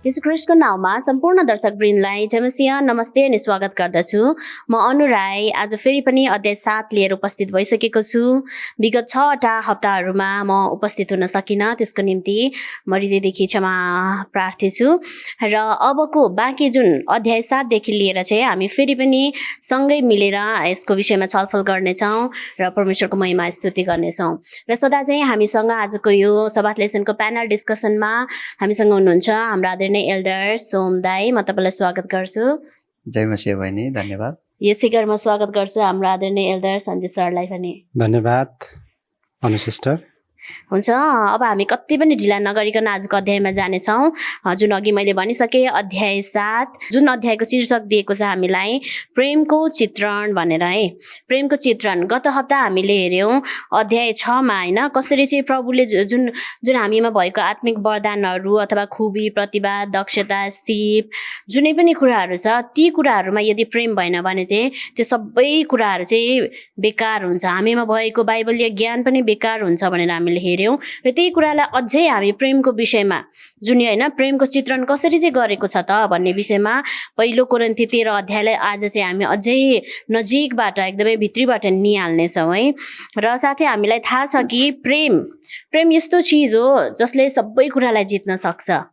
यीशु ख्रीष्टको नाउँमा सम्पूर्ण दर्शकवृन्दलाई जयमसीह नमस्ते अनि स्वागत गर्दछु। म अनु राई आज फेरि पनि अध्याय 7 लिएर उपस्थित भइसकेको छु। विगत 6 हप्ताहरूमा म उपस्थित हुन सकिनँ, त्यसको निम्ति म हृदयदेखि क्षमा प्रार्थी छु। र अबको बाँकी जुन अध्याय 7 देखि लिएर चाहिँ हामी फेरि पनि सँगै मिलेर यसको विषयमा छलफल गर्नेछौँ र परमेश्वरको महिमा स्तुति गर्नेछौँ। र सदा चाहिँ हामीसँग आजको यो सबात लेसनको प्यानल डिस्कसनमा हामीसँग हुनुहुन्छ हाम्रो आदरणीय एल्डर सोम दाई। म तपाईँलाई स्वागत गर्छु। जय मसीह बहिनी, धन्यवाद। यसै गरी म स्वागत गर्छु हाम्रो आदरणीय एल्डर सञ्जीव सरलाई पनि। धन्यवाद अनु सिस्टर। हुन्छ, अब हामी कति पनि ढिला नगरिकन आजको अध्यायमा जानेछौँ। जुन अघि मैले भनिसकेँ अध्याय 7, जुन अध्यायको शीर्षक दिएको छ हामीलाई प्रेमको चित्रण भनेर है। प्रेमको चित्रण गत हप्ता हामीले हेऱ्यौँ अध्याय 6 मा होइन, कसरी चाहिँ प्रभुले जुन जुन हामीमा भएको आत्मिक वरदानहरू अथवा खुबी, प्रतिभा, दक्षता, सिप, जुनै पनि कुराहरू छ, ती कुराहरूमा यदि प्रेम भएन भने चाहिँ त्यो सबै कुराहरू चाहिँ बेकार हुन्छ, हामीमा भएको बाइबलीय ज्ञान पनि बेकार हुन्छ भनेर हामीले हेऱ्यौँ। र त्यही कुरालाई अझै हामी प्रेमको विषयमा जुन होइन प्रेमको चित्रण कसरी चाहिँ गरेको छ त भन्ने विषयमा पहिलो कोरिन्थी 13 अध्यायलाई आज चाहिँ हामी अझै नजिकबाट एकदमै भित्रीबाट निहाल्नेछौँ है। र साथै हामीलाई थाहा छ कि प्रेम यस्तो चिज हो जसले सबै कुरालाई जित्न सक्छ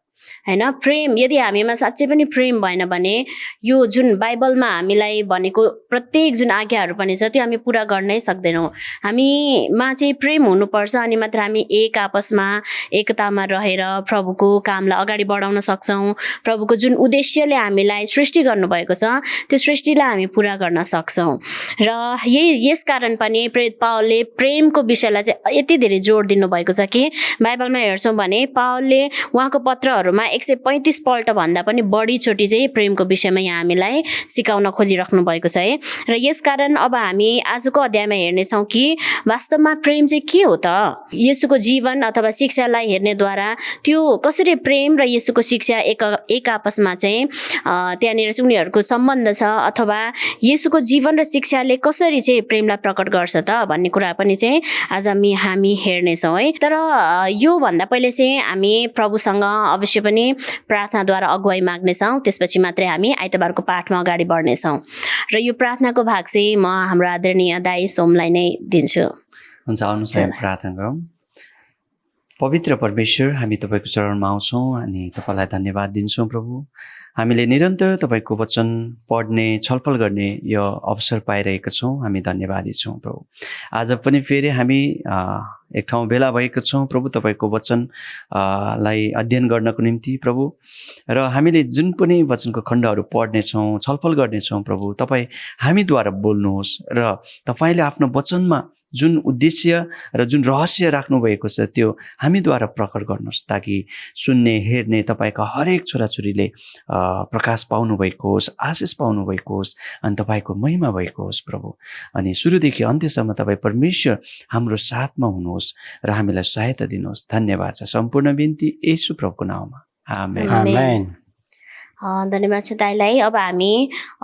हैन। प्रेम यदि हामीमा साँच्चै पनि प्रेम भएन भने यो जुन बाइबलमा हामीलाई भनेको प्रत्येक जुन आज्ञाहरू पनि छ त्यो हामी पुरा गर्नै सक्दैनौँ। हामीमा चाहिँ प्रेम हुनुपर्छ अनि मात्र हामी एक आपसमा एकतामा रहेर प्रभुको कामलाई अगाडि बढाउन सक्छौँ। प्रभुको जुन उद्देश्यले हामीलाई सृष्टि गर्नुभएको छ त्यो सृष्टिलाई हामी पुरा गर्न सक्छौँ। र यस कारण पनि प्रेरित पावलले प्रेमको विषयलाई चाहिँ यति धेरै जोड दिनुभएको छ कि बाइबलमा हेर्छौँ भने पावलले उहाँको पत्रहरूमा 135 पल्ट भन्दा पनि बढी चोटि चाहिँ प्रेमको विषयमा यहाँ हामीलाई सिकाउन खोजिराख्नु भएको छ है। र यसकारण अब हामी आजको अध्यायमा हेर्नेछौँ कि वास्तवमा प्रेम चाहिँ के हो त। येशूको जीवन अथवा शिक्षालाई हेर्नेद्वारा त्यो कसरी प्रेम र येशूको शिक्षा एक आपसमा चाहिँ त्यहाँनिर चाहिँ उनीहरूको सम्बन्ध छ अथवा येशूको जीवन र शिक्षाले कसरी चाहिँ प्रेमलाई प्रकट गर्छ त भन्ने कुरा पनि चाहिँ आज हामी हेर्नेछौँ है। तर यो भन्दा पहिले चाहिँ हामी प्रभुसँग अवश्य पनि प्रार्थनाद्वारा अगुवाई माग्नेछौँ, त्यसपछि मात्रै हामी आइतबारको पाठमा अगाडि बढ्नेछौँ। र यो प्रार्थनाको भाग चाहिँ म हाम्रो आदरणीय दाई सोमलाई नै दिन्छु। हुन्छ, आउनुहोस् हामी प्रार्थना गरौँ। पवित्र परमेश्वर, हामी तपाईँको चरणमा आउँछौँ अनि तपाईँलाई धन्यवाद दिन्छौँ प्रभु। हामीले निरन्तर तपाईँको वचन पढ्ने, छलफल गर्ने यो अवसर पाइरहेका छौँ, हामी धन्यवादी छौँ प्रभु। आज पनि फेरि हामी एक ठाउँ भेला भएका छौँ प्रभु, तपाईँको वचन लाई अध्ययन गर्नको निम्ति प्रभु। र हामीले जुन पनि वचनको खण्डहरू पढ्नेछौँ, छलफल गर्नेछौँ प्रभु, तपाईँ हामीद्वारा बोल्नुहोस् र तपाईँले आफ्नो वचनमा जुन उद्देश्य र जुन रहस्य राख्नुभएको छ त्यो हामीद्वारा प्रकट गर्नुहोस्, ताकि सुन्ने हेर्ने तपाईँका हरेक छोराछोरीले प्रकाश पाउनुभएको होस्, आशिष पाउनुभएको होस् अनि तपाईँको महिमा भएको होस् प्रभु। अनि सुरुदेखि अन्त्यसम्म तपाईँ परमेश्वर हाम्रो साथमा हुनुहोस् र हामीलाई सहायता दिनुहोस्। धन्यवाद छ सम्पूर्ण बिन्ती येशू प्रभुको नाममा, आमेन। आमेन। धन्यवाद छ दाइलाई। अब हामी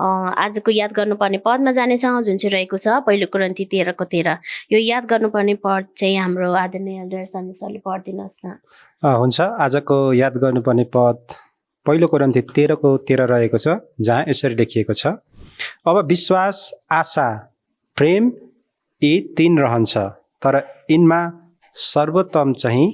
आजको याद गर्नुपर्ने पदमा जानेछौँ, जुन चाहिँ रहेको छ पहिलो कोरिन्थी 13:13। यो याद गर्नुपर्ने पद चाहिँ हाम्रो आदरणीय एल्डर सञ्जीव सरले पढिदिनुहोस् न। हुन्छ, आजको याद गर्नुपर्ने पद पहिलो कोरिन्थी 13:13 रहेको छ, जहाँ यसरी लेखिएको छ, अब विश्वास, आशा, प्रेम यी 3 रहन्छ, तर यिनमा सर्वोत्तम चाहिँ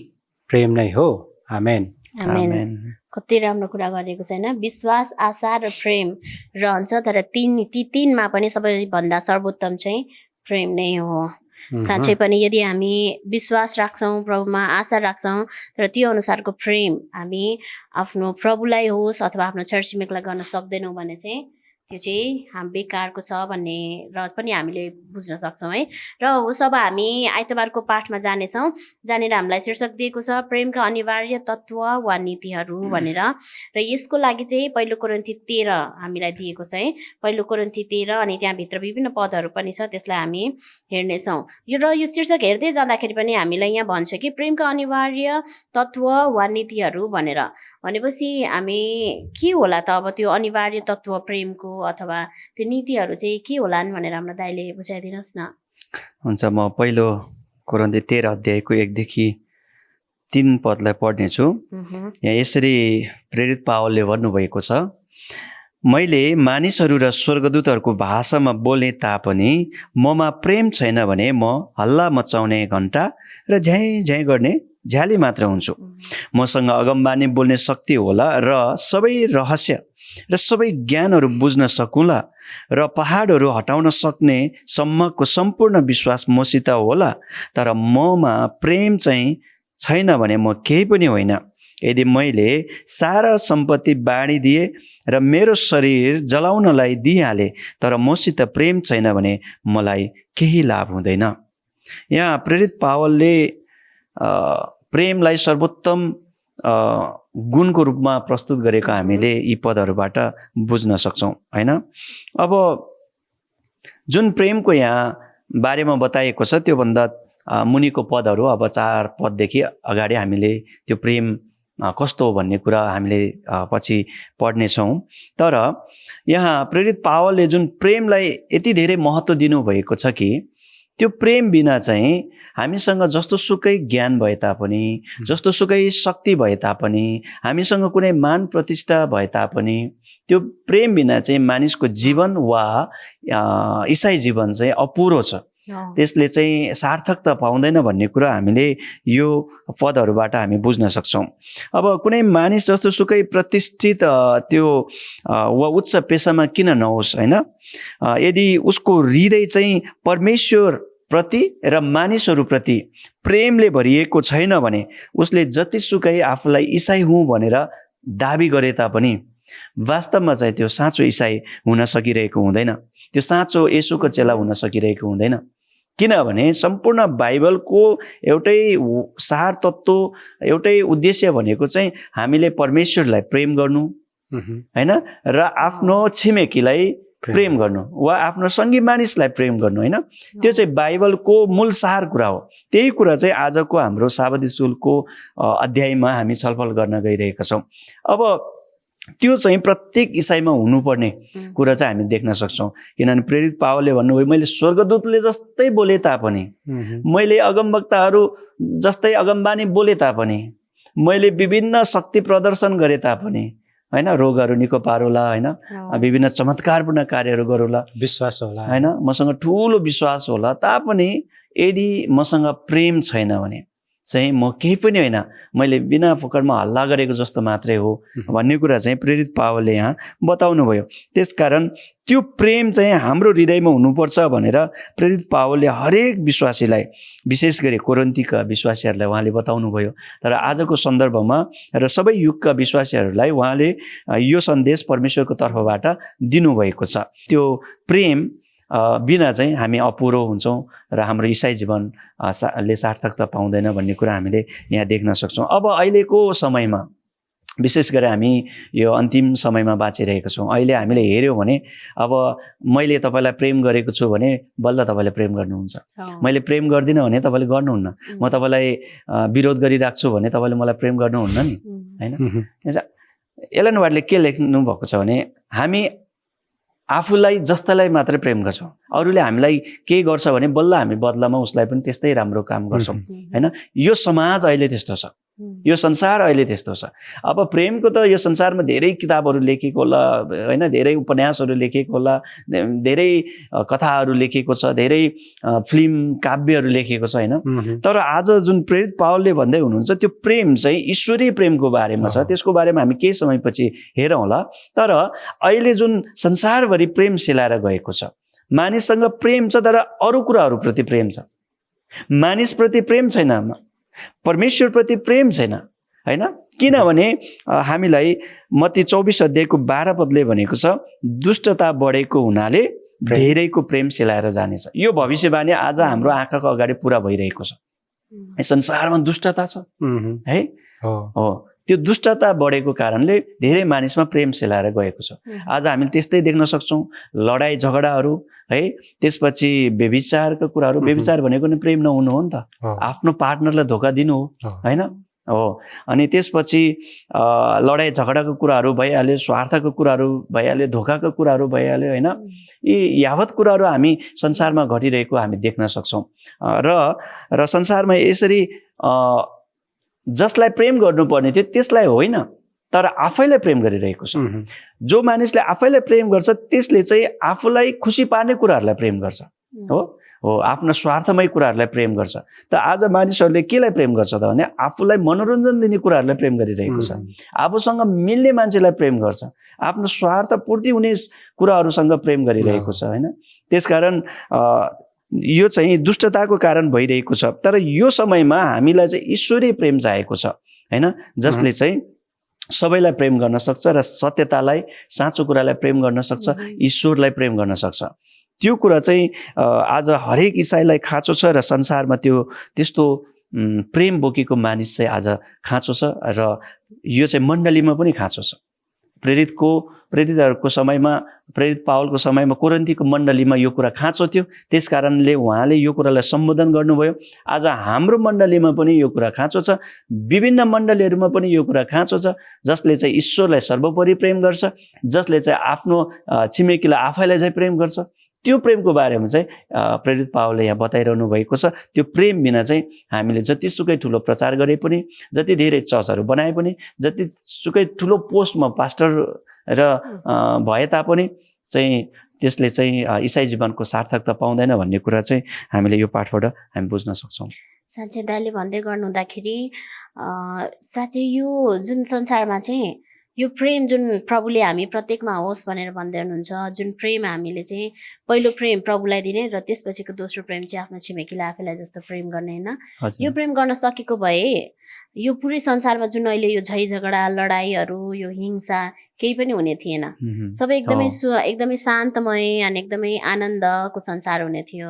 प्रेम नै हो। आमेन। आमेन। कति राम्रो कुरा गरेको छैन। विश्वास, आशा र प्रेम रहन्छ, तर ती 3मा पनि सबैभन्दा सर्वोत्तम चाहिँ प्रेम नै हो। साँच्चै पनि यदि हामी विश्वास राख्छौँ प्रभुमा, आशा राख्छौँ, तर त्यो अनुसारको प्रेम हामी आफ्नो प्रभुलाई होस् अथवा आफ्नो छरछिमेकलाई गर्न सक्दैनौँ भने चाहिँ त्यो चाहिँ हामी बेकारको छ भन्ने र पनि हामीले बुझ्न सक्छौँ है। र होस्, अब हामी आइतबारको पाठमा जानेछौँ, जहाँनिर हामीलाई शीर्षक दिएको छ प्रेमका अनिवार्य तत्त्व वा नीतिहरू भनेर। र यसको लागि चाहिँ पहिलो कोरिन्थी 13 हामीलाई दिएको छ है। पहिलो कोरिन्थी 13 अनि त्यहाँभित्र विभिन्न पदहरू पनि छ, त्यसलाई हामी हेर्नेछौँ। र यो शीर्षक हेर्दै जाँदाखेरि पनि हामीलाई यहाँ भन्छ कि प्रेमका अनिवार्य तत्त्व वा नीतिहरू भनेर। भनेपछि हामी के होला त अब त्यो अनिवार्य तत्त्व प्रेमको अथवा त्यो नीतिहरू चाहिँ के होलान् भनेर हाम्रो दाइले बुझाइदिनुहोस् न। हुन्छ, म पहिलो कोरिन्थी 13 अध्यायको 1 देखि 3 पदलाई पढ्नेछु। यहाँ यसरी प्रेरित पावलले भन्नुभएको छ, मैले मानिसहरू र स्वर्गदूतहरूको भाषामा बोल्ने तापनि ममा प्रेम छैन भने म हल्ला मचाउने घण्टा र झ्याइ झ्याइ गर्ने झ्याली मात्र हुन्छु। मसँग अगमबानी बोल्ने शक्ति होला र सबै रहस्य र सबै ज्ञानहरू बुझ्न सकुला र पहाडहरू हटाउन सक्ने सम्मको सम्पूर्ण विश्वास मसित होला, तर ममा प्रेम चाहिँ छैन भने म केही पनि होइन। यदि मैले सारा सम्पत्ति बाँडिदिए र मेरो शरीर जलाउनलाई दिइहाले तर मसित प्रेम छैन भने मलाई केही लाभ हुँदैन। यहाँ प्रेरित पावलले प्रेमलाई सर्वोत्तम गुणको रूपमा प्रस्तुत गरेको हामीले यी पदहरूबाट बुझ्न सक्छौँ हैन। अब जुन प्रेमको यहाँ बारेमा बताइएको छ त्योभन्दा मुनिको पदहरू, अब 4 पददेखि अगाडि हामीले त्यो प्रेम कस्तो हो भन्ने कुरा हामीले पछि पढ्नेछौँ। तर यहाँ प्रेरित पावलले जुन प्रेमलाई यति धेरै महत्त्व दिनुभएको छ कि त्यो प्रेम बिना चाहिँ हामीसँग जस्तो सुकै ज्ञान भए तापनि, जस्तो सुकै शक्ति भए तापनि, हामीसँग कुनै मान प्रतिष्ठा भए तापनि, त्यो प्रेम बिना चाहिँ मानिसको जीवन वा ईसाई जीवन चाहिँ अपुरो छ, त्यसले चाहिँ सार्थकता पाउँदैन भन्ने कुरा हामीले यो पदहरूबाट हामी बुझ्न सक्छौँ। अब कुनै मानिस जस्तो सुकै प्रतिष्ठित त्यो वा उच्च पेसामा किन नहोस् हैन, यदि उसको हृदय चाहिँ परमेश्वर प्रति र मानिसहरूप्रति प्रेमले भरिएको छैन भने उसले जतिसुकै आफूलाई ईसाई हुँ भनेर दाबी गरे तापनि वास्तवमा चाहिँ त्यो साँचो ईसाई हुन सकिरहेको हुँदैन, त्यो साँचो येशूको चेला हुन सकिरहेको हुँदैन। किनभने सम्पूर्ण बाइबलको एउटै सार तत्त्व, एउटै उद्देश्य भनेको चाहिँ हामीले परमेश्वरलाई प्रेम गर्नु हैन र आफ्नो छिमेकीलाई प्रेम गर्नु वा आफ्नो सँगी मानिसलाई प्रेम गर्नु हैन। त्यो चाहिँ बाइबलको मूल सार कुरा हो। त्यही कुरा चाहिँ आजको हाम्रो साबती स्कुलको अध्यायमा हामी छलफल गर्न गइरहेका छौँ। अब त्यो चाहिँ प्रत्येक ईसाईमा हुनुपर्ने कुरा चाहिँ हामी देख्न सक्छौँ। किनभने प्रेरित पावलले भन्नुभयो, मैले स्वर्गदूतले जस्तै बोले तापनि, मैले अगमवक्ताहरू जस्तै अगमबानी बोले तापनि, मैले विभिन्न शक्ति प्रदर्शन गरे तापनि हैन, रोगहरू निको पारोला हैन, विभिन्न चमत्कारपूर्ण कार्यहरू गरोला, विश्वास होला हैन, मसँग ठुलो विश्वास होला, तापनि यदि मसँग प्रेम छैन भने चाहिँ म केही पनि होइन, मैले बिना फोकटमा हल्ला गरेको जस्तो मात्रै हो भन्ने कुरा चाहिँ प्रेरित पावलले यहाँ बताउनु भयो। त्यसकारण त्यो प्रेम चाहिँ हाम्रो हृदयमा हुनुपर्छ भनेर प्रेरित पावलले हरेक विश्वासीलाई, विशेष गरी कोरिन्थीका विश्वासीहरूलाई उहाँले बताउनु भयो। तर आजको सन्दर्भमा र सबै युगका विश्वासीहरूलाई उहाँले यो सन्देश परमेश्वरको तर्फबाट दिनुभएको छ। त्यो प्रेम बिना चाहिँ हामी अपुरो हुन्छौँ र हाम्रो ईसाई जीवनले सार्थकता पाउँदैन भन्ने कुरा हामीले यहाँ देख्न सक्छौँ। अब अहिलेको समयमा विशेष गरेर हामी यो अन्तिम समयमा बाँचिरहेको छौँ। अहिले हामीले हेऱ्यौँ भने अब मैले तपाईँलाई प्रेम गरेको छु भने बल्ल तपाईँले प्रेम गर्नुहुन्छ, मैले प्रेम गर्दिनँ भने तपाईँले गर्नुहुन्न, म तपाईँलाई विरोध गरिरहेको छु भने तपाईँले मलाई प्रेम गर्नुहुन्न नि होइन। एलन वाइटले के लेख्नु भएको छ भने, हामी आफूलाई जस्तालाई मात्रै प्रेम गर्छौँ, अरूले हामीलाई के गर्छ भने बल्ल हामी बदलामा उसलाई पनि त्यस्तै राम्रो काम गर्छौँ हैन। यो समाज अहिले त्यस्तो छ, यो संसार अहिले त्यस्तो छ। अब प्रेमको त यो संसारमा धेरै किताबहरू लेखेको होला हैन, धेरै उपन्यासहरू लेखेको होला, धेरै कथाहरू लेखेको छ, धेरै फिल्म काव्यहरू लेखेको छ हैन। तर आज जुन प्रेरित पावलले भन्दै हुनुहुन्छ त्यो प्रेम चाहिँ ईश्वरीय प्रेमको बारेमा छ। त्यसको बारेमा हामी केही समयपछि हेरौँला। तर अहिले जुन संसारभरि प्रेम सेलाएर गएको छ, मानिससँग प्रेम छ तर अरू कुराहरूप्रति प्रेम छ, मानिसप्रति प्रेम छैन, परमेश्वरप्रति प्रेम छैन हैन। किनभने हामीलाई मत्ती 24 अध्यायको 12 पदले भनेको छ, दुष्टता बढेको हुनाले धेरैको प्रेम सेलाएर जानेछ। यो भविष्यवाणी आज हाम्रो आँखाको अगाडि पुरा भइरहेको छ। संसारमा दुष्टता छ है, हो त्यो दुष्टता बढेको कारणले धेरै मानिसमा प्रेम सेलाएर गएको छ। आज हामीले त्यस्तै देख्न सक्छौँ, लडाई झगडाहरू है, त्यसपछि व्यभिचारका कुराहरू। व्यभिचार भनेको नि प्रेम नहुनु हो नि त, आफ्नो पार्टनरलाई धोका दिनु हो हैन हो। अनि त्यसपछि लडाई झगडाको कुराहरू भइहाल्यो, स्वार्थको कुराहरू भइहाल्यो, धोकाको कुराहरू भइहाल्यो हैन। यी यावत कुराहरू हामी संसारमा घटिरहेको हामी देख्न सक्छौँ। र संसारमा यसरी जसलाई प्रेम गर्नुपर्ने थियो त्यसलाई होइन, तर आफैलाई प्रेम गरिरहेको छ। जो मानिसले आफैलाई प्रेम गर्छ त्यसले चाहिँ आफूलाई खुसी पार्ने कुराहरूलाई प्रेम गर्छ, हो आफ्नो स्वार्थमय कुराहरूलाई प्रेम गर्छ। त आज मानिसहरूले केलाई प्रेम गर्छ त भने आफूलाई मनोरञ्जन दिने कुराहरूलाई प्रेम गरिरहेको छ, आफूसँग मिल्ने मान्छेलाई प्रेम गर्छ, आफ्नो स्वार्थ पूर्ति हुने कुराहरूसँग प्रेम गरिरहेको छ होइन। त्यसकारण यो चाहिँ दुष्टताको कारण भइरहेको छ। तर यो समयमा हामीलाई चाहिँ ईश्वरीय प्रेम चाहिएको छ होइन, जसले चाहिँ सबैलाई प्रेम गर्न सक्छ र सत्यतालाई, साँचो कुरालाई प्रेम गर्न सक्छ, ईश्वरलाई प्रेम गर्न सक्छ। त्यो कुरा चाहिँ आज हरेक इसाईलाई खाँचो छ र संसारमा त्यस्तो प्रेम बोकेको मानिस चाहिँ आज खाँचो छ र यो चाहिँ मण्डलीमा पनि खाँचो छ। प्रेरितहरूको समयमा, प्रेरित पावलको समयमा कोरिन्थीको मण्डलीमा यो कुरा खाँचो थियो, त्यस कारणले उहाँले यो कुरालाई सम्बोधन गर्नुभयो। आज हाम्रो मण्डलीमा पनि यो कुरा खाँचो छ, विभिन्न मण्डलीहरूमा पनि यो कुरा खाँचो छ, जसले चाहिँ ईश्वरलाई सर्वोपरि प्रेम गर्छ, जसले चाहिँ आफ्नो छिमेकीलाई आफैलाई चाहिँ प्रेम गर्छ। त्यो प्रेमको बारेमा चाहिँ प्रेरित पावलले यहाँ बताइरहनु भएको छ। त्यो प्रेम बिना चाहिँ हामीले जतिसुकै ठुलो प्रचार गरे पनि, जति धेरै चर्चहरू बनाए पनि, जतिसुकै ठुलो पोस्टमा पास्टर र भए तापनि चाहिँ त्यसले चाहिँ इसाई जीवनको सार्थकता पाउँदैन भन्ने कुरा चाहिँ हामीले यो पाठबाट हामी बुझ्न सक्छौँ। साँच्चै दाइले भन्दै गर्नुहुँदाखेरि साँच्चै यो जुन संसारमा चाहिँ यो प्रेम जुन प्रभुले हामी प्रत्येकमा होस् भनेर भन्दै हुनुहुन्छ, जुन प्रेम हामीले चाहिँ पहिलो प्रेम प्रभुलाई दिने र त्यसपछिको दोस्रो प्रेम चाहिँ आफ्नो छिमेकीलाई आफैलाई जस्तो प्रेम गर्ने होइन, यो प्रेम गर्न सकेको भए यो पुरै संसारमा जुन अहिले यो झैझगडा, लडाइँहरू, यो हिंसा केही पनि हुने थिएन। सबै एकदमै शान्तमय अनि एकदमै आनन्दको संसार हुने थियो।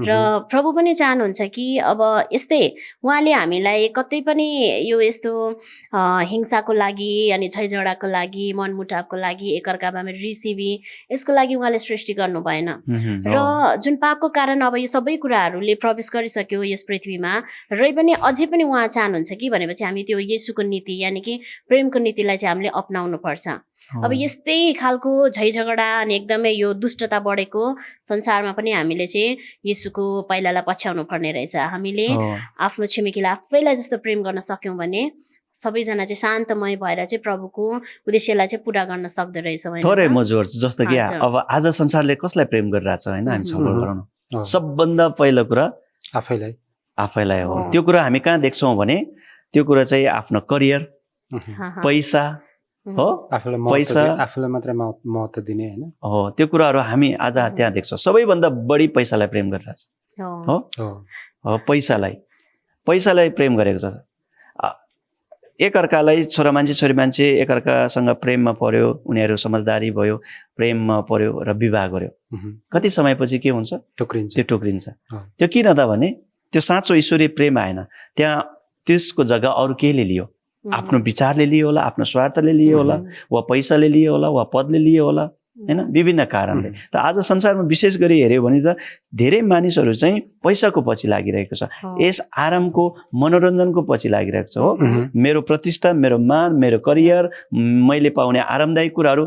र प्रभु पनि चाहनुहुन्छ कि अब यस्तै उहाँले हामीलाई कतै पनि यो यस्तो हिंसाको लागि अनि झैझगडाको लागि, मनमुटावको लागि, एकअर्कामा रिसिभी यसको लागि उहाँले सृष्टि गर्नु भएन। र जुन पापको कारण अब यो सबै कुराहरूले प्रवेश गरिसक्यो यस पृथ्वीमा, र पनि अझै पनि उहाँ चाहनुहुन्छ कि भनेपछि हामी त्यो येशूको नीति यानि कि प्रेमको नीतिलाई चाहिँ हामीले अपनाउनु पर्छ। अब यस्तै खालको झैझगडा अनि एकदमै यो दुष्टता बढेको संसारमा पनि हामीले चाहिँ येशूको पाइलालाई पछ्याउनु पर्ने रहेछ। हामीले आफ्नो छिमेकीलाई आफैलाई जस्तो प्रेम गर्न सक्यौँ भने सबैजना चाहिँ शान्तमय भएर चाहिँ प्रभुको उद्देश्यलाई चाहिँ पुरा गर्न सक्दो रहेछ। थोरै मजुर जस्तो कि अब आज संसारले कसलाई प्रेम गरिरहेछ होइन, हामी छलफल गरौँ। सबभन्दा पहिलो कुरा आफैलाई हो। त्यो कुरा हामी कहाँ देख्छौँ भने त्यो कुरा चाहिँ आफ्नो करियर, पैसा हो, पैसा आफूलाई मात्र महत्त्व दिने होइन हो, त्यो कुराहरू हामी आज त्यहाँ देख्छौँ। सबैभन्दा बढी पैसालाई प्रेम गरिरहेछ हो, पैसालाई प्रेम गरेको छ। एकअर्कालाई छोरा मान्छे छोरी मान्छे एकअर्कासँग प्रेममा पर्यो, उनीहरू समझदारी भयो, प्रेममा पर्यो र विवाह गर्यो। कति समयपछि के हुन्छ? त्यो टोक्रिन्छ। त्यो किन त भने त्यो साँचो ईश्वरीय प्रेम आएन, त्यहाँ त्यसको जग्गा अरू केले लियो। आफ्नो विचारले लियो होला, आफ्नो स्वार्थले लियो होला, वा पैसाले लियो होला, वा पदले लियो होला होइन, विभिन्न कारणले। त आज संसारमा विशेष गरी हेऱ्यो भने त धेरै मानिसहरू चाहिँ पैसाको पछि लागिरहेको छ, यस आरामको मनोरञ्जनको पछि लागिरहेको छ हो। मेरो प्रतिष्ठा, मेरो मान, मेरो करियर, मैले पाउने आरामदायी कुराहरू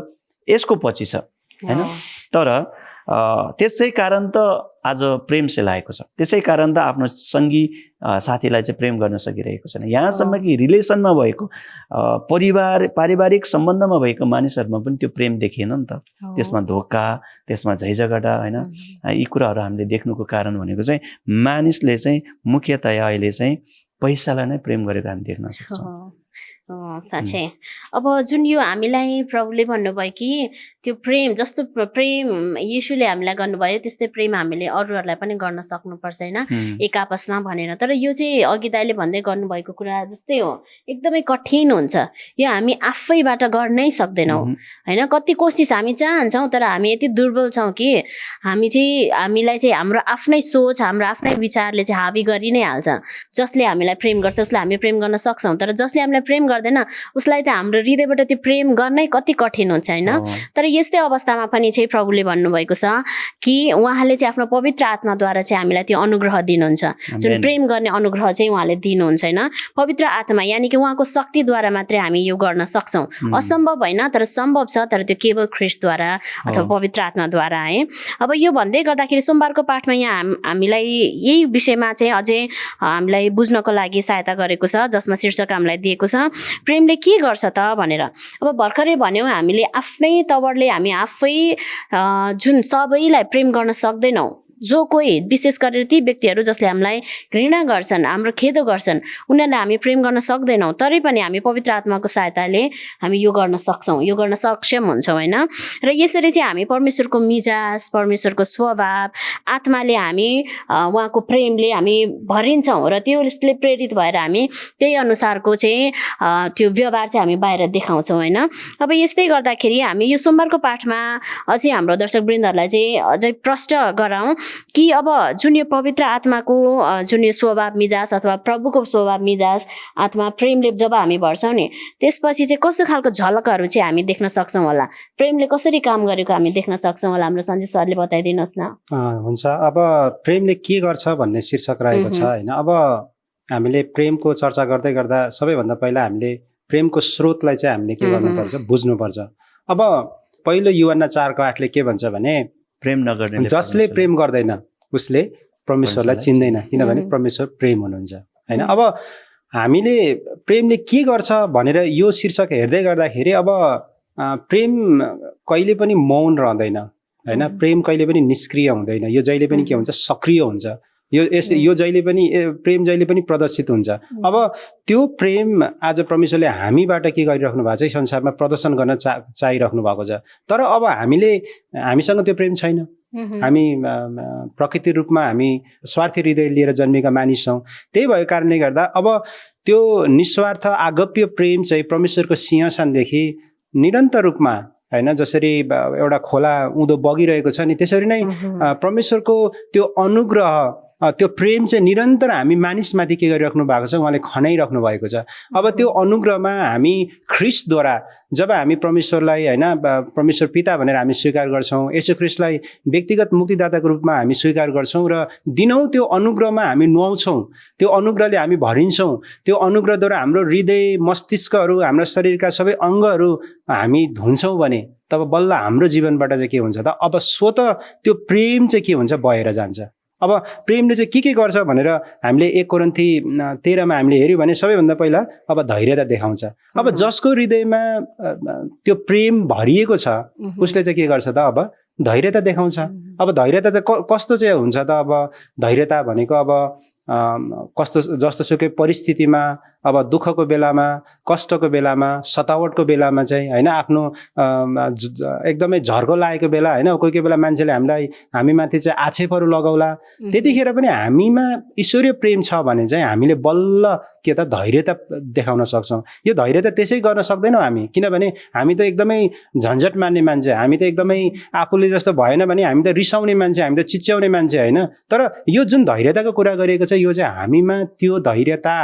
यसको पछि छ होइन। तर त्यसै कारण त आज प्रेम सेलाएको छ, त्यसै कारण त आफ्नो सङ्गी साथीलाई चाहिँ प्रेम गर्न सकिरहेको छैन। यहाँसम्म कि रिलेसनमा भएको पारिवारिक सम्बन्धमा भएको मानिसहरूमा पनि त्यो प्रेम देखिएन नि त। त्यसमा धोका, त्यसमा झैझगडा होइन, यी कुराहरू हामीले देख्नुको कारण भनेको चाहिँ मानिसले चाहिँ मुख्यतया अहिले चाहिँ पैसालाई नै प्रेम गरेको हामी देख्न सक्छौँ। साँच्चै अब जुन यो हामीलाई प्रभुले भन्नुभयो कि त्यो प्रेम जस्तो प्रेम येशूले हामीलाई गर्नुभयो त्यस्तै प्रेम हामीले अरूहरूलाई पनि गर्न सक्नुपर्छ होइन, एक आपसमा भनेर। तर यो चाहिँ अघि दाइले भन्दै गर्नुभएको कुरा जस्तै हो, एकदमै कठिन हुन्छ। यो हामी आफैबाट गर्नै सक्दैनौँ होइन। कति कोसिस हामी चाहन्छौँ तर हामी यति दुर्बल छौँ कि हामीलाई चाहिँ हाम्रो आफ्नै सोच, हाम्रो आफ्नै विचारले चाहिँ हावी गरि नै हाल्छ। जसले हामीलाई प्रेम गर्छ उसलाई हामी प्रेम गर्न सक्छौँ, तर जसले हामीलाई प्रेम गर्दैन उसलाई त हाम्रो हृदयबाट त्यो प्रेम गर्नै कति कठिन हुन्छ होइन। तर यस्तै अवस्थामा पनि चाहिँ प्रभुले भन्नुभएको छ कि उहाँले चाहिँ आफ्नो पवित्र आत्माद्वारा चाहिँ हामीलाई त्यो अनुग्रह दिनुहुन्छ, जुन प्रेम गर्ने अनुग्रह चाहिँ उहाँले दिनुहुन्छ होइन। पवित्र आत्मा यानि कि उहाँको शक्तिद्वारा मात्रै हामी यो गर्न सक्छौँ। असम्भव होइन तर सम्भव छ, तर त्यो केवल ख्रिस्टद्वारा अथवा पवित्र आत्माद्वारा है। अब यो भन्दै गर्दाखेरि सोमबारको पाठमा यहाँ हामीलाई यही विषयमा चाहिँ अझै हामीलाई बुझ्नको लागि सहायता गरेको छ, जसमा शीर्षक हामीलाई दिएको छ प्रेमले के गर्छ त भनेर। अब भर्खरै भन्यौँ हामीले आफ्नै तवरले हामी आफै जुन सबैलाई प्रेम गर्न सक्दैनौँ। जो कोही विशेष गरेर ती व्यक्तिहरू जसले हामीलाई घृणा गर्छन्, हाम्रो खेदो गर्छन्, उनीहरूलाई हामी प्रेम गर्न सक्दैनौँ। तरै पनि हामी पवित्र आत्माको सहायताले हामी यो गर्न सक्छौँ, यो गर्न सक्षम हुन्छौँ होइन। र यसरी चाहिँ हामी परमेश्वरको मिजाज, परमेश्वरको स्वभाव, आत्माले हामी उहाँको प्रेमले हामी भरिन्छौँ र त्यसले प्रेरित भएर हामी त्यही अनुसारको चाहिँ त्यो व्यवहार चाहिँ हामी बाहिर देखाउँछौँ होइन। अब यस्तै गर्दाखेरि हामी यो सोमबारको पाठमा अझै हाम्रो दर्शकवृन्दहरूलाई चाहिँ अझै प्रष्ट गराउँ कि अब जुन यो पवित्र आत्माको जुन यो स्वभाव मिजाज अथवा प्रभुको स्वभाव मिजाज आत्मा प्रेमले जब हामी भर्छौँ नि, त्यसपछि चाहिँ कस्तो खालको झलकहरू चाहिँ हामी देख्न सक्छौँ होला, प्रेमले कसरी काम गरेको हामी देख्न सक्छौँ होला। हाम्रो सञ्जीव सरले बताइदिनुहोस् न। हुन्छ, अब प्रेमले के गर्छ भन्ने शीर्षक रहेको छ होइन। अब हामीले प्रेमको चर्चा गर्दै गर्दा सबैभन्दा पहिला हामीले प्रेमको स्रोतलाई चाहिँ हामीले के गर्नुपर्छ, बुझ्नुपर्छ। अब पहिलो युहन्ना 4:8 के भन्छ भने प्रेम नगर्ने जसले प्रेम गर्दैन उसले परमेश्वरलाई चिन्दैन, किनभने परमेश्वर प्रेम हुनुहुन्छ होइन। अब हामीले प्रेमले के गर्छ भनेर यो शीर्षक हेर्दै गर्दाखेरि अब प्रेम कहिले पनि मौन रहँदैन होइन। प्रेम कहिले पनि निष्क्रिय हुँदैन, यो जहिले पनि के हुन्छ, सक्रिय हुन्छ। यो जहिले पनि प्रेम जहिले पनि प्रदर्शित हुन्छ। अब त्यो प्रेम आज परमेश्वरले हामीबाट के गरिराख्नु भएको छ, संसारमा प्रदर्शन गर्न चाहिराख्नु भएको छ। तर अब हामीसँग त्यो प्रेम छैन। हामी प्रकृति रूपमा हामी स्वार्थी हृदय लिएर जन्मेका मानिस छौँ। त्यही भएको कारणले गर्दा अब त्यो निस्वार्थ आगप्य प्रेम चाहिँ परमेश्वरको सिंहासनदेखि निरन्तर रूपमा होइन, जसरी एउटा खोला उँधो बगिरहेको छ नि, त्यसरी नै परमेश्वरको त्यो अनुग्रह, त्यो प्रेम चाहिँ निरन्तर हामी मानिसमाथि के गरिराख्नु भएको छ, उहाँले खनाइराख्नु भएको छ। अब त्यो अनुग्रहमा हामी ख्रिस्टद्वारा जब हामी परमेश्वरलाई होइन परमेश्वर पिता भनेर हामी स्वीकार गर्छौँ, येशू ख्रिस्टलाई व्यक्तिगत मुक्तिदाताको रूपमा हामी स्वीकार गर्छौँ र दिनौँ त्यो अनुग्रहमा हामी नुहाउँछौँ, त्यो अनुग्रहले हामी भरिन्छौँ। त्यो अनुग्रहद्वारा हाम्रो हृदय, मस्तिष्कहरू, हाम्रो शरीरका सबै अङ्गहरू हामी धुन्छौँ भने तब बल्ल हाम्रो जीवनबाट चाहिँ के हुन्छ त, अब स्वतः त्यो प्रेम चाहिँ के हुन्छ, बहेर जान्छ। अब प्रेमले चाहिँ के गर्छ भनेर हामीले 1 कोरिन्थी 13 हामीले हेऱ्यौँ भने सबैभन्दा पहिला अब धैर्यता देखाउँछ। अब जसको हृदयमा त्यो प्रेम भरिएको छ उसले चाहिँ के गर्छ त, अब धैर्यता देखाउँछ। अब धैर्यता चाहिँ कस्तो चाहिँ हुन्छ त, अब धैर्यता भनेको अब कस्तो जस्तोसुकै परिस्थितिमा, अब दुःखको बेलामा, कष्टको बेलामा, सतावटको बेलामा चाहिँ होइन, आफ्नो एकदमै झर्को लागेको बेला होइन, कोही कोही बेला मान्छेले हामीमाथि चाहिँ आक्षेपहरू लगाउला, त्यतिखेर पनि हामीमा ईश्वरीय प्रेम छ भने चाहिँ हामीले बल्ल के त धैर्यता देखाउन सक्छौँ। यो धैर्यता त्यसै गर्न सक्दैनौँ हामी, किनभने हामी त एकदमै झन्झट मान्ने मान्छे, हामी त एकदमै आफूले जस्तो भएन भने हामी त रिसाउने मान्छे, हामी त चिच्याउने मान्छे होइन। तर यो जुन धैर्यताको कुरा गरिएको छ, यो चाहिँ हामीमा त्यो धैर्यता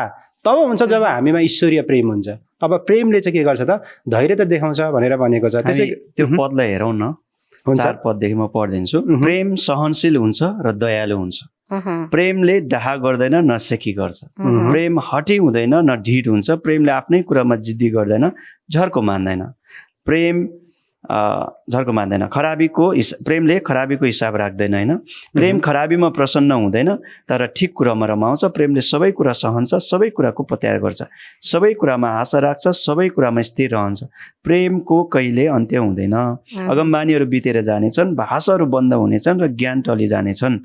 तब हुन्छ जब हामीमा ईश्वरीय प्रेम हुन्छ। अब प्रेमले चाहिँ के गर्छ त, धैर्यता देखाउँछ भनेर भनेको छ। त्यसै त्यो पदलाई हेरौँ न, 4 पददेखि म पढिदिन्छु। प्रेम सहनशील हुन्छ र दयालु हुन्छ। प्रेमले डाहा गर्दैन न सेकी गर्छ। प्रेम हटी हुँदैन न ढिट हुन्छ। प्रेमले आफ्नै कुरामा जिद्दी गर्दैन, झर्को मान्दैन। झर्को मान्दैन। प्रेमले खराबीको हिसाब राख्दैन होइन। प्रेम खराबीमा प्रसन्न हुँदैन तर ठिक कुरामा रमाउँछ। प्रेमले सबै कुरा सहन्छ, सबै कुराको पत्यार गर्छ, सबै कुरामा आशा राख्छ, सबै कुरामा स्थिर रहन्छ। प्रेमको कहिले अन्त्य हुँदैन। अगमबानीहरू बितेर जानेछन्, भाषाहरू बन्द हुनेछन् र ज्ञान टली जानेछन्।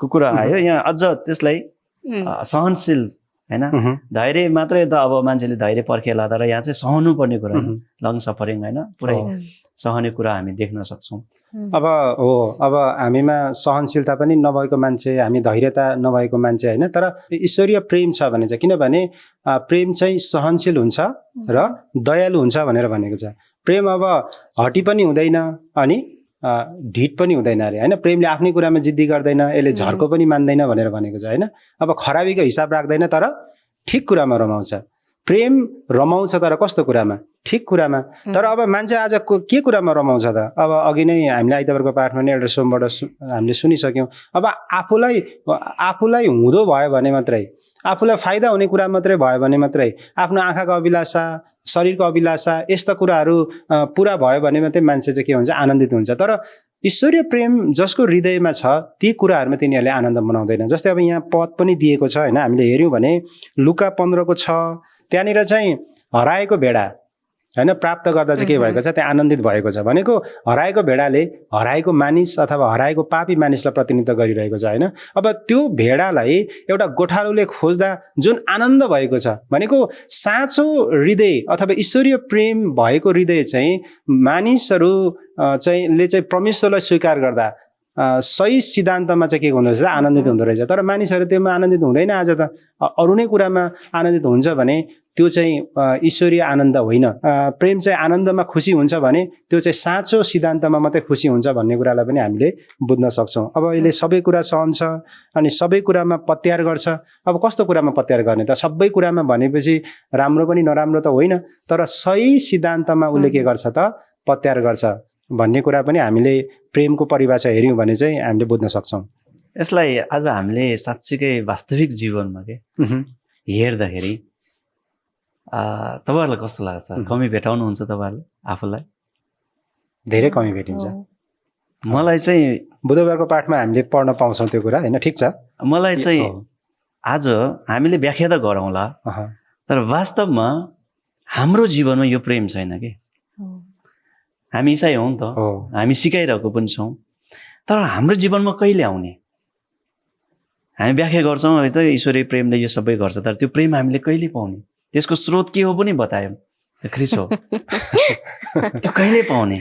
कुरा आयो यहाँ अझ त्यसलाई सहनशील होइन, धैर्य मात्रै त अब मान्छेले धैर्य पर्खेला, तर यहाँ चाहिँ सहनु पर्ने कुरा लङ सफरिङ होइन, पुरै सहने कुरा हामी देख्न सक्छौँ। अब हामीमा सहनशीलता पनि नभएको मान्छे, हामी धैर्यता नभएको मान्छे होइन। तर ईश्वरीय प्रेम छ भने चाहिँ, किनभने प्रेम चाहिँ सहनशील हुन्छ र दयालु हुन्छ भनेर भनेको छ। प्रेम अब हटी पनि हुँदैन अनि ढिट पनि हुँदैन अरे होइन। प्रेमले आफ्नै कुरामा जिद्दी गर्दैन, यसले झर्को पनि मान्दैन भनेर भनेको छ होइन। अब खराबीको हिसाब राख्दैन तर ठिक कुरामा रमाउँछ। प्रेम रमाउँछ तर कस्तो कुरामा? ठिक कुरामा। तर अब मान्छे आज के कुरामा रमाउँछ त? अब अघि नै हामीले आइतबारको पाठमा नै एउटा सोमबाट हामीले सुनिसक्यौँ। अब आफूलाई हुँदो भयो भने मात्रै, आफूलाई फाइदा हुने कुरा मात्रै भयो भने मात्रै, आफ्नो आँखाको अभिलाषा, शरीरको अभिलाषा, यस्ता कुराहरू पुरा भयो भने मात्रै मान्छे चाहिँ के हुन्छ? आनन्दित हुन्छ। तर ईश्वरीय प्रेम जसको हृदयमा छ ती कुराहरूमा तिनीहरूले आनन्द मनाउँदैन। जस्तै अब यहाँ पद पनि दिएको छ होइन, हामीले हेऱ्यौँ भने लुका 15:6 त्यहाँनिर चाहिँ हराएको भेडा होइन प्राप्त गर्दा चाहिँ के भएको छ? त्यहाँ आनन्दित भएको छ। भनेको हराएको भेडाले हराएको मानिस अथवा हराएको पापी मानिसलाई प्रतिनिधित्व गरिरहेको छ होइन। अब त्यो भेडालाई एउटा गोठालोले खोज्दा जुन आनन्द भएको छ भनेको साँचो हृदय अथवा ईश्वरीय प्रेम भएको हृदय चाहिँ मानिसहरू चाहिँ परमेश्वरलाई स्वीकार गर्दा सही सिद्धान्तमा चाहिँ के हुँदो रहेछ? आनन्दित हुँदो रहेछ। तर मानिसहरू त्योमा आनन्दित हुँदैन। आज त अरू नै कुरामा आनन्दित हुन्छ भने त्यो चाहिँ ईश्वरीय आनन्द होइन। प्रेम चाहिँ आनन्दमा खुसी हुन्छ भने त्यो चाहिँ साँचो सिद्धान्तमा मात्रै खुसी हुन्छ भन्ने कुरालाई पनि हामीले बुझ्न सक्छौँ। अब अहिले सबै कुरा सहन्छ अनि सबै कुरामा पत्यार गर्छ। अब कस्तो कुरामा पत्यार गर्ने त? सबै कुरामा भनेपछि राम्रो पनि नराम्रो त होइन, तर सही सिद्धान्तमा उसले के गर्छ त? पत्यार गर्छ भन्ने कुरा पनि हामीले प्रेमको परिभाषा हेऱ्यौँ भने चाहिँ हामीले बुझ्न सक्छौँ। यसलाई आज हामीले साँच्चीकै वास्तविक जीवनमा के हेर्दाखेरि तपाईँहरूलाई कस्तो लाग्छ? कमी भेटाउनुहुन्छ तपाईँहरूले आफूलाई? धेरै कमी भेटिन्छ। मलाई चाहिँ बुधबारको पाठमा हामीले पढ्न पाउँछौँ त्यो कुरा होइन, ठिक छ। मलाई चाहिँ आज हामीले व्याख्या त गरौँला, तर वास्तवमा हाम्रो जीवनमा यो प्रेम छैन कि। हामी इसाई हौँ नि त, हामी सिकाइरहेको पनि छौँ, तर हाम्रो जीवनमा कहिले आउने? हामी व्याख्या गर्छौँ है त ईश्वरीय प्रेमले यो सबै गर्छ, तर त्यो प्रेम हामीले कहिले पाउने? त्यसको स्रोत के हो पनि बतायौँ, ख्रिस्ट हो। त्यो कहिले पाउने?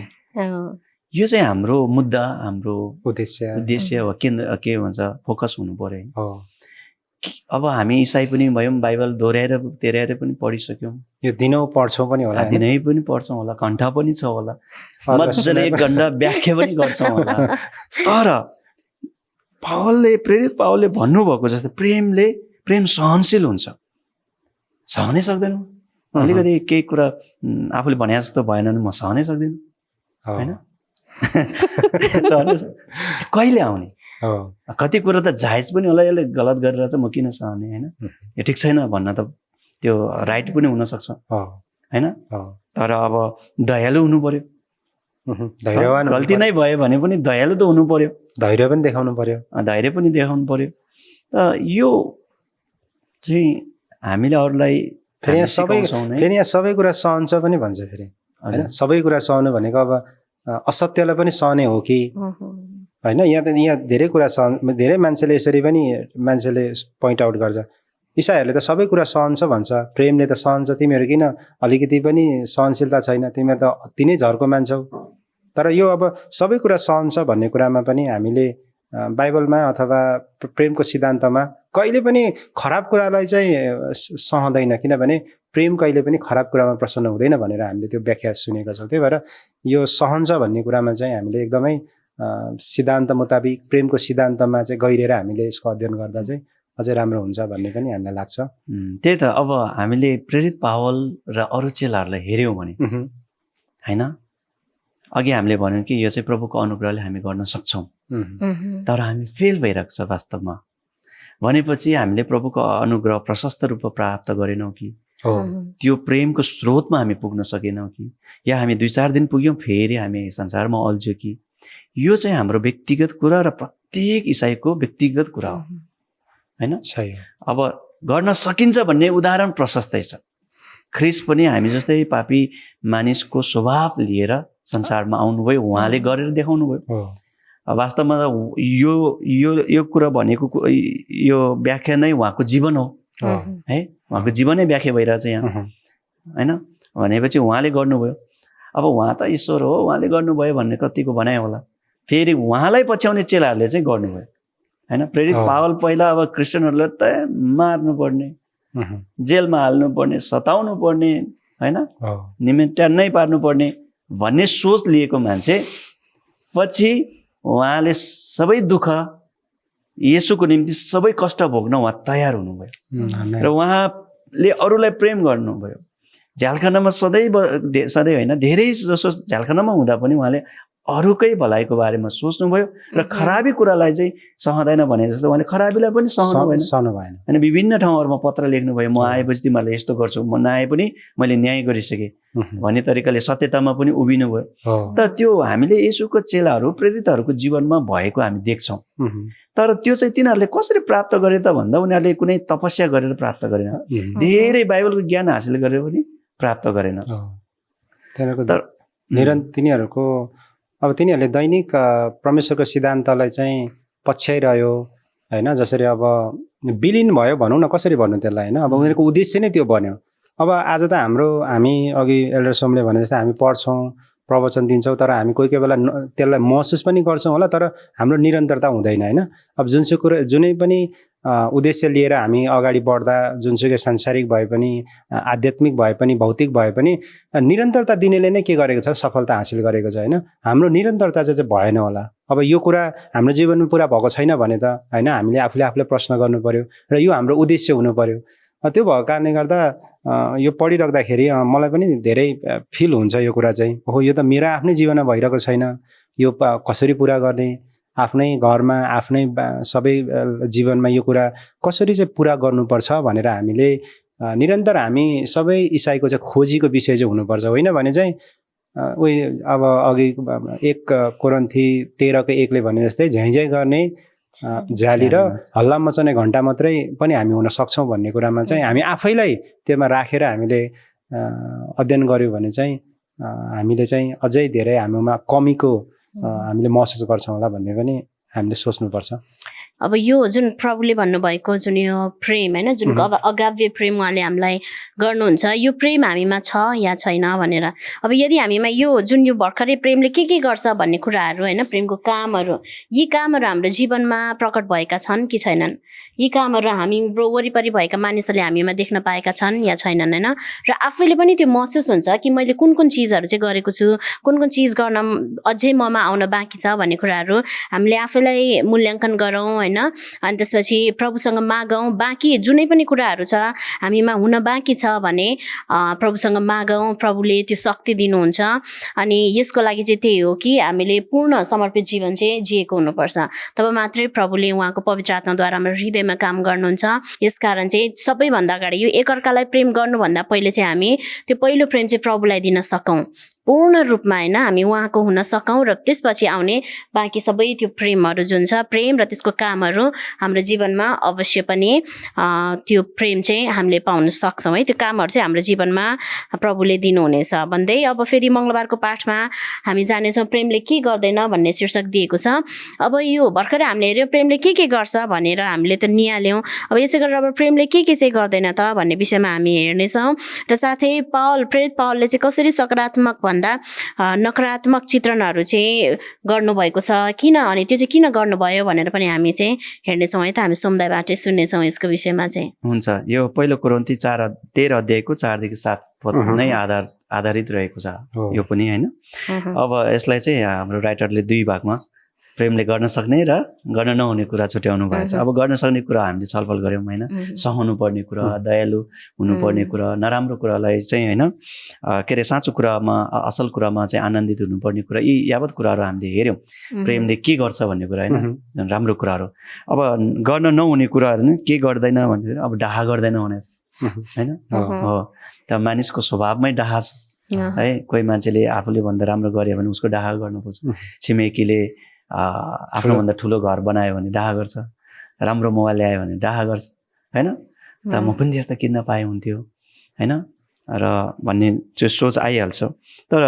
यो चाहिँ हाम्रो मुद्दा, हाम्रो उद्देश्य वा केन्द्र के भन्छ फोकस हुनु पर्यो। अब हामी इसाई पनि भयौँ, बाइबल दोहोऱ्याएर तेह्राएर पनि पढिसक्यौँ, यो दिनौँ पढ्छौँ पनि होला, दिनै पनि पढ्छौँ होला, घन्टा पनि छ होला, मजाले 1 घन्टा व्याख्या पनि गर्छौँ होला। तर प्रेरित पावलले भन्नुभएको जस्तो प्रेम सहनशील हुन्छ। सहनै सक्दैनौँ अलिकति केही कुरा आफूले भने जस्तो भएन भने म सहनै सक्दिनँ होइन। कहिले आउने? कति कुरा त जायज पनि होला, यसले गलत गरेर चाहिँ म किन सहने होइन, यो ठिक छैन भन्न त त्यो राइट पनि हुनसक्छ होइन। तर अब दयालु हुनु पर्यो, गल्ती नै भयो भने पनि दयालु त हुनु पर्यो, धैर्य पनि देखाउनु पर्यो, त यो चाहिँ हामीले अरूलाई फेरि यहाँ सबै कुरा सहन्छ पनि भन्छ फेरि होइन। सबै कुरा सहनु भनेको अब असत्यलाई पनि सहने हो कि होइन। यहाँ धेरै कुरा धेरै मान्छेले यसरी पनि मान्छेले पोइन्ट आउट गर्छ, इसाईहरूले त सबै कुरा सहन्छ भन्छ, प्रेमले त सहन्छ, तिमीहरू किन अलिकति पनि सहनशीलता छैन, तिमीहरू त अति नै झर्को मान्छौ। तर यो अब सबै कुरा सहन्छ भन्ने कुरामा पनि हामीले बाइबलमा अथवा प्रेमको सिद्धान्तमा कहिले पनि खराब कुरालाई चाहिँ सहँदैन, किनभने प्रेम कहिले पनि खराब कुरामा प्रसन्न हुँदैन भनेर हामीले त्यो व्याख्या सुनेका छौँ। त्यही भएर यो सहन्छ भन्ने कुरामा चाहिँ हामीले एकदमै सिद्धान्त मुताबिक प्रेमको सिद्धान्तमा चाहिँ गहिरेर हामीले यसको अध्ययन गर्दा चाहिँ अझै राम्रो हुन्छ भन्ने पनि हामीलाई लाग्छ। त्यही त अब हामीले प्रेरित पावल र अरू चेलाहरूलाई हेऱ्यौँ भने होइन, अघि हामीले भन्यौँ कि यो चाहिँ प्रभुको अनुग्रहले हामी गर्न सक्छौँ, तर हामी फेल भइरहेको छ वास्तवमा। भनेपछि हामीले प्रभुको अनुग्रह प्रशस्त रूपमा प्राप्त गरेनौँ कि, त्यो प्रेमको स्रोतमा हामी पुग्न सकेनौँ कि, या हामी 2-4 दिन पुग्यौँ फेरि हामी संसारमा अल्झ्यौँ कि, यो चाहिँ हाम्रो व्यक्तिगत कुरा र प्रत्येक इसाईको व्यक्तिगत कुरा हो होइन। अब गर्न सकिन्छ भन्ने उदाहरण प्रशस्तै छ। ख्रिस्ट पनि हामी जस्तै पापी मानिसको स्वभाव लिएर संसारमा आउनुभयो, उहाँले गरेर देखाउनु भयो। वास्तवमा यो कुरा भनेको यो व्याख्या नै उहाँको जीवन हो है, उहाँको जीवनै व्याख्या भइरहेछ यहाँ होइन। भनेपछि उहाँले गर्नुभयो, अब उहाँ त ईश्वर हो, उहाँले गर्नुभयो भन्ने कतिको भनाइ होला, फेरि उहाँलाई पछ्याउने चेलाहरूले चाहिँ गर्नुभयो होइन। प्रेरित पावल पहिला अब क्रिस्चियनहरूलाई त मार्नुपर्ने, जेलमा हाल्नुपर्ने, सताउनु पर्ने होइन, निमेट्यान्नै पार्नुपर्ने भन्ने सोच लिएको मान्छे पछि उहाँले सबै दुःख येशूको निम्ति सबै कष्ट भोग्न उहाँ तयार हुनुभयो र उहाँ उहाँले अरूलाई प्रेम गर्नुभयो। झ्यालखानामा सधैँ होइन, धेरै जसो झ्यालखानामा हुँदा पनि उहाँले अरूकै भलाइको बारेमा सोच्नुभयो र खराबी कुरालाई चाहिँ सहँदैन भने जस्तो उहाँले खराबीलाई पनि सहनु भएन। होइन, विभिन्न ठाउँहरूमा पत्र लेख्नुभयो, म आएपछि तिमीहरूलाई यस्तो गर्छु, म नआए पनि मैले न्याय गरिसकेँ भन्ने तरिकाले सत्यतामा पनि उभिनु भयो। तर त्यो हामीले येशूको चेलाहरू प्रेरितहरूको जीवनमा भएको हामी देख्छौँ। तर त्यो चाहिँ तिनीहरूले कसरी प्राप्त गरे त भन्दा उनीहरूले कुनै तपस्या गरेर प्राप्त गरेन, धेरै बाइबलको ज्ञान हासिल गरेर पनि प्राप्त गरेन। तिनीहरूको अब तिनीहरूले दैनिक परमेश्वरको सिद्धान्तलाई चाहिँ पछ्याइरह्यो होइन। जसरी अब विलिन भयो भनौँ न, कसरी भन्नु त्यसलाई होइन। अब उनीहरूको उद्देश्य नै त्यो बन्यो। अब आज त हामी अघि एल्डर सोमले भने जस्तो हामी पढ्छौँ, प्रवचन दिन्छौँ, तर हामी कोही कोही बेला त्यसलाई महसुस पनि गर्छौँ होला, तर हाम्रो निरन्तरता हुँदैन होइन। अब जुनै पनि उद्देश्य लिएर हामी अगाडि बढ्दा, जुनसुकै सांसारिक भए पनि, आध्यात्मिक भए पनि, भौतिक भए पनि, निरन्तरता दिनेले नै के गरेको छ, सफलता हासिल गरेको छ होइन। हाम्रो निरन्तरता चाहिँ भएन होला। अब यो कुरा हाम्रो जीवनमा पुरा भएको छैन भने त होइन, हामीले आफूले प्रश्न गर्नु पर्यो र यो हाम्रो उद्देश्य हुनु पर्यो। त्यो भएको कारणले गर्दा यो पढिराख्दाखेरि मलाई पनि धेरै फिल हुन्छ यो कुरा चाहिँ, हो यो त मेरो आफ्नै जीवनमा भइरहेको छैन, यो कसरी पुरा गर्ने, आफ्नै घरमा आफ्नै सबै जीवनमा यो कुरा कसरी चाहिँ पुरा गर्नुपर्छ भनेर हामीले निरन्तर हामी सबै इसाईको चाहिँ खोजीको विषय चाहिँ हुनुपर्छ। होइन भने चाहिँ अब अघि 1 कोरिन्थी 13:1 भने जस्तै झ्याइझ्याइ गर्ने झ्याली र हल्ला मचाउने घन्टा मात्रै पनि हामी हुन सक्छौँ भन्ने कुरामा चाहिँ हामी आफैलाई त्यसमा राखेर हामीले अध्ययन गऱ्यौँ भने चाहिँ हामीले चाहिँ अझै धेरै हामीमा कमीको हामीले महसुस गर्छौँ होला भन्ने पनि हामीले सोच्नुपर्छ। अब यो जुन प्रभुले भन्नुभएको जुन यो प्रेम होइन, जुन अगाव्य प्रेम उहाँले हामीलाई गर्नुहुन्छ, यो प्रेम हामीमा छ या छैन भनेर। अब यदि हामीमा यो जुन यो भर्खरै प्रेमले के गर्छ भन्ने कुराहरू होइन, प्रेमको कामहरू, यी कामहरू हाम्रो जीवनमा प्रकट भएका छन् कि छैनन्, यी कामहरू हाम्रो वरिपरि भएका मानिसहरूले हामीमा देख्न पाएका छन् या छैनन् होइन। र आफैले पनि त्यो महसुस हुन्छ कि मैले कुन चिजहरू चाहिँ गरेको छु, कुन चिज गर्न अझै ममा आउन बाँकी छ भन्ने कुराहरू हामीले आफैलाई मूल्याङ्कन गरौँ होइन। अनि त्यसपछि प्रभुसँग मागौँ, बाँकी जुनै पनि कुराहरू छ हामीमा हुन बाँकी छ भने प्रभुसँग मागौँ, प्रभुले त्यो शक्ति दिनुहुन्छ। अनि यसको लागि चाहिँ त्यही हो कि हामीले पूर्ण समर्पित जीवन चाहिँ जिएको हुनुपर्छ, तब मात्रै प्रभुले उहाँको पवित्र आत्माद्वारा हाम्रो हृदयमा काम गर्नुहुन्छ। यसकारण चाहिँ सबैभन्दा अगाडि यो एकअर्कालाई प्रेम गर्नुभन्दा पहिले चाहिँ हामी त्यो पहिलो प्रेम चाहिँ प्रभुलाई दिन सकौँ पूर्ण रूपमा होइन, हामी उहाँको हुन सकौँ र त्यसपछि आउने बाँकी सबै त्यो प्रेमहरू जुन छ, प्रेम र त्यसको कामहरू हाम्रो जीवनमा अवश्य पनि त्यो प्रेम चाहिँ हामीले पाउन सक्छौँ है। त्यो कामहरू चाहिँ हाम्रो जीवनमा प्रभुले दिनुहुनेछ भन्दै अब फेरि मङ्गलबारको पाठमा हामी जानेछौँ प्रेमले के गर्दैन भन्ने शीर्षक दिएको छ। अब यो भर्खरै हामीले हेऱ्यौँ प्रेमले के गर्छ भनेर हामीले त निहाल्यौँ। अब यसै गरेर अब प्रेमले के चाहिँ गर्दैन त भन्ने विषयमा हामी हेर्नेछौँ र साथै प्रेरित पावलले चाहिँ कसरी सकारात्मक भन्दा नकारात्मक चित्रणहरू चाहिँ गर्नुभएको छ, किन, अनि त्यो चाहिँ किन गर्नुभयो भनेर पनि हामी चाहिँ हेर्नेछौँ है त। हामी सोमबारबाटै सुन्नेछौँ यसको विषयमा चाहिँ। हुन्छ, यो पहिलो कोरिन्थी 13:4-7 पद नै आधारित रहेको छ यो पनि होइन। अब यसलाई चाहिँ हाम्रो राइटरले 2 भागमा प्रेमले गर्न सक्ने र गर्न नहुने कुरा छुट्याउनु भएको छ। अब गर्न सक्ने कुरा हामीले छलफल गऱ्यौँ होइन, सहनु पर्ने कुरा, दयालु हुनुपर्ने कुरा, नराम्रो कुरालाई चाहिँ होइन के अरे साँचो कुरामा, असल कुरामा चाहिँ आनन्दित हुनुपर्ने कुरा, यी यावत कुराहरू हामीले हेऱ्यौँ प्रेमले के गर्छ भन्ने कुरा होइन, राम्रो कुराहरू। अब गर्न नहुने कुराहरू के गर्दैन भने अब डाहा गर्दैन भने होइन। हो, त मानिसको स्वभावमै डाहा छ है। कोही मान्छेले आफूले भन्दा राम्रो गर्यो भने उसको डाहा गर्नुपर्छ, छिमेकीले आफ्नोभन्दा ठुलो घर बनायो भने डाहा गर्छ, राम्रो मोबाइल ल्यायो भने डाहा गर्छ होइन। त म पनि त्यस्तो किन्न पाए हुन्थ्यो होइन र भन्ने त्यो सोच आइहाल्छ। तर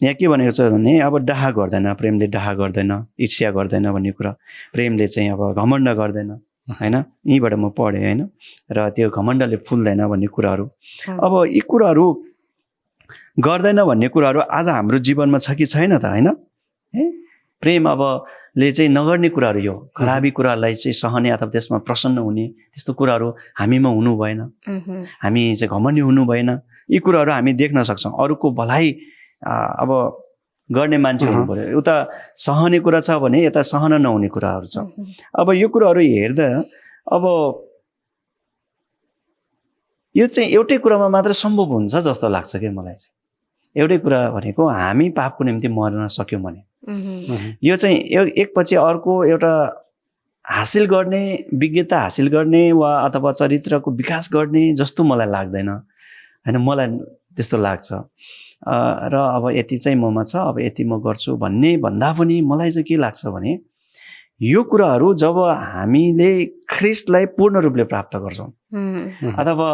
यहाँ के भनेको छ भने अब डाहा गर्दैन, प्रेमले डाहा गर्दैन, ईर्ष्या गर्दैन भन्ने कुरा। प्रेमले चाहिँ अब घमण्ड गर्दैन होइन, यहीँबाट म पढेँ होइन। र त्यो घमण्डले फुल्दैन भन्ने कुराहरू, अब यी कुराहरू गर्दैन भन्ने कुराहरू आज हाम्रो जीवनमा छ कि छैन त होइन। प्रेम अबले चाहिँ नगर्ने कुराहरू, यो खराबी कुरालाई चाहिँ सहने अथवा त्यसमा प्रसन्न हुने त्यस्तो कुराहरू हामीमा हुनु भएन, हामी चाहिँ घमण्डी हुनु भएन। यी कुराहरू हामी देख्न सक्छौँ। अरूको भलाइ अब गर्ने मान्छे हुनु पर्यो, उता सहने कुरा छ भने यता सहन नहुने कुराहरू छ। अब यो कुराहरू हेर्दा अब यो चाहिँ एउटै कुरामा मात्र सम्भव हुन्छ जस्तो लाग्छ कि मलाई चाहिँ। एउटै कुरा भनेको हामी पापको निम्ति मर्न सक्यौँ भने यो चाहिँ एकपछि अर्को एउटा हासिल गर्ने, विज्ञता हासिल गर्ने वा अथवा चरित्रको विकास गर्ने जस्तो मलाई लाग्दैन होइन। मलाई त्यस्तो लाग्छ र अब यति चाहिँ ममा छ, अब यति म गर्छु भन्ने भन्दा पनि मलाई चाहिँ के लाग्छ भने यो कुराहरू जब हामीले ख्रिस्टलाई पूर्ण रूपले प्राप्त गर्छौँ अथवा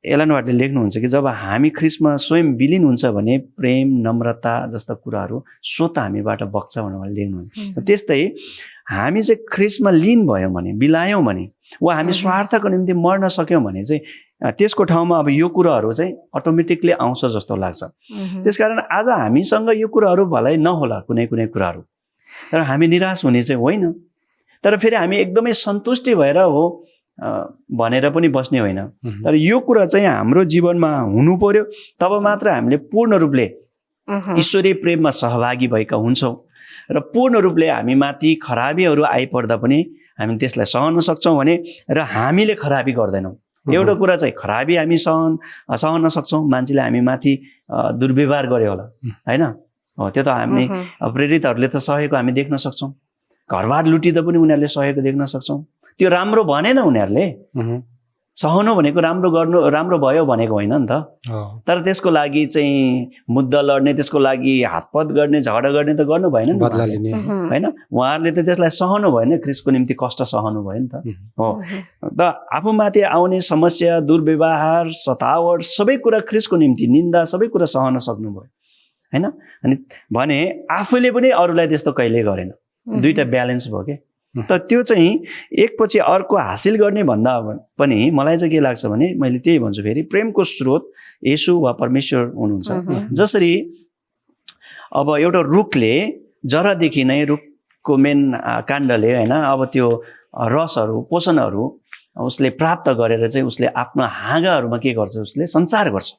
एलन वाइटले लेख्नुहुन्छ कि जब हामी ख्रिस्टमा स्वयं विलिन हुन्छ भने प्रेम, नम्रता जस्ता कुराहरू स्वतः हामीबाट बग्छ भनेर लेख्नुहुन्छ। त्यस्तै हामी चाहिँ ख्रिस्टमा लिन भयौँ भने, बिलायौँ भने वा हामी स्वार्थको निम्ति मर्न सक्यौँ भने चाहिँ त्यसको ठाउँमा अब यो कुराहरू चाहिँ अटोमेटिकली आउँछ जस्तो लाग्छ। त्यसकारण आज हामीसँग यो कुराहरू भलै नहोला कुनै कुनै कुराहरू, तर हामी निराश हुने चाहिँ होइन। तर फेरि हामी एकदमै सन्तुष्टि भएर हो भनेर पनि बस्ने होइन। तर यो कुरा चाहिँ हाम्रो जीवनमा हुनु पर्यो, तब मात्र हामीले पूर्ण रूपले ईश्वरीय प्रेममा सहभागी भएका हुन्छौँ र पूर्ण रूपले हामी माथि खराबीहरू आइपर्दा पनि हामी त्यसलाई सहन सक्छौँ भने र हामीले खराबी गर्दैनौँ। एउटा कुरा चाहिँ खराबी हामी सहन सक्छौँ, मान्छेले हामी माथि दुर्व्यवहार गर्यो होला होइन, त्यो त हामी प्रेरितहरूले त सहेको हामी देख्न सक्छौँ। घरबार लुटिँदा पनि उनीहरूले सहेको देख्न सक्छौँ। त्यो राम्रो भनेन उनीहरूले, सहनु भनेको राम्रो भयो भनेको होइन नि त। तर त्यसको लागि चाहिँ मुद्दा लड्ने, त्यसको लागि हातपात गर्ने, झगडा गर्ने त गर्नु भएन नि होइन। उहाँहरूले त त्यसलाई सहनु भएन, ख्रिस्टको निम्ति कष्ट सहनु भयो नि त। हो त आफूमाथि आउने समस्या, दुर्व्यवहार, सतावट सबै कुरा ख्रिस्टको निम्ति, निन्दा सबै कुरा सहन सक्नुभयो होइन। अनि भने आफूले पनि अरूलाई त्यस्तो कहिल्यै गरेन, दुईटा ब्यालेन्स भयो कि। त त्यो चाहिँ एकपछि अर्को हासिल गर्ने भन्दा पनि मलाई चाहिँ के लाग्छ भने मैले त्यही भन्छु फेरि, प्रेमको स्रोत येशू वा परमेश्वर हुनुहुन्छ। जसरी अब एउटा रुखले जरादेखि नै रुखको मेन काण्डले होइन अब त्यो रसहरू, पोषणहरू उसले प्राप्त गरेर चाहिँ उसले आफ्नो हाँगाहरूमा के गर्छ, उसले सञ्चार गर्छ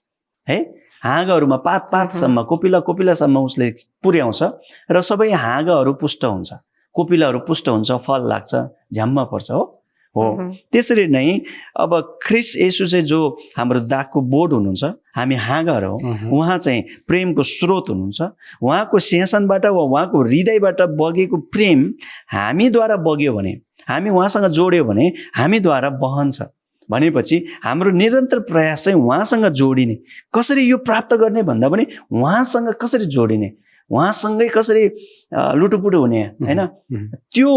है। हाँगाहरूमा पातसम्म, कोपिलासम्म उसले पुर्याउँछ र सबै हाँगाहरू पुष्ट हुन्छ, कोपिलाहरू पुष्ट हुन्छ, फल लाग्छ, झ्याम्म पर्छ। हो त्यसरी नै अब ख्रिस्ट येशू चाहिँ जो हाम्रो दागको बोर्ड हुनुहुन्छ, हामी हाँगाहरू हो, उहाँ चाहिँ प्रेमको स्रोत हुनुहुन्छ। उहाँको सिंहासनबाट वा उहाँको हृदयबाट बगेको प्रेम हामीद्वारा बग्यो भने, हामी उहाँसँग जोड्यो भने हामीद्वारा बहन्छ। भनेपछि हाम्रो निरन्तर प्रयास चाहिँ उहाँसँग जोडिने, कसरी यो प्राप्त गर्ने भन्दा पनि उहाँसँग कसरी जोडिने, उहाँसँगै कसरी लुटुपुटु हुने होइन, त्यो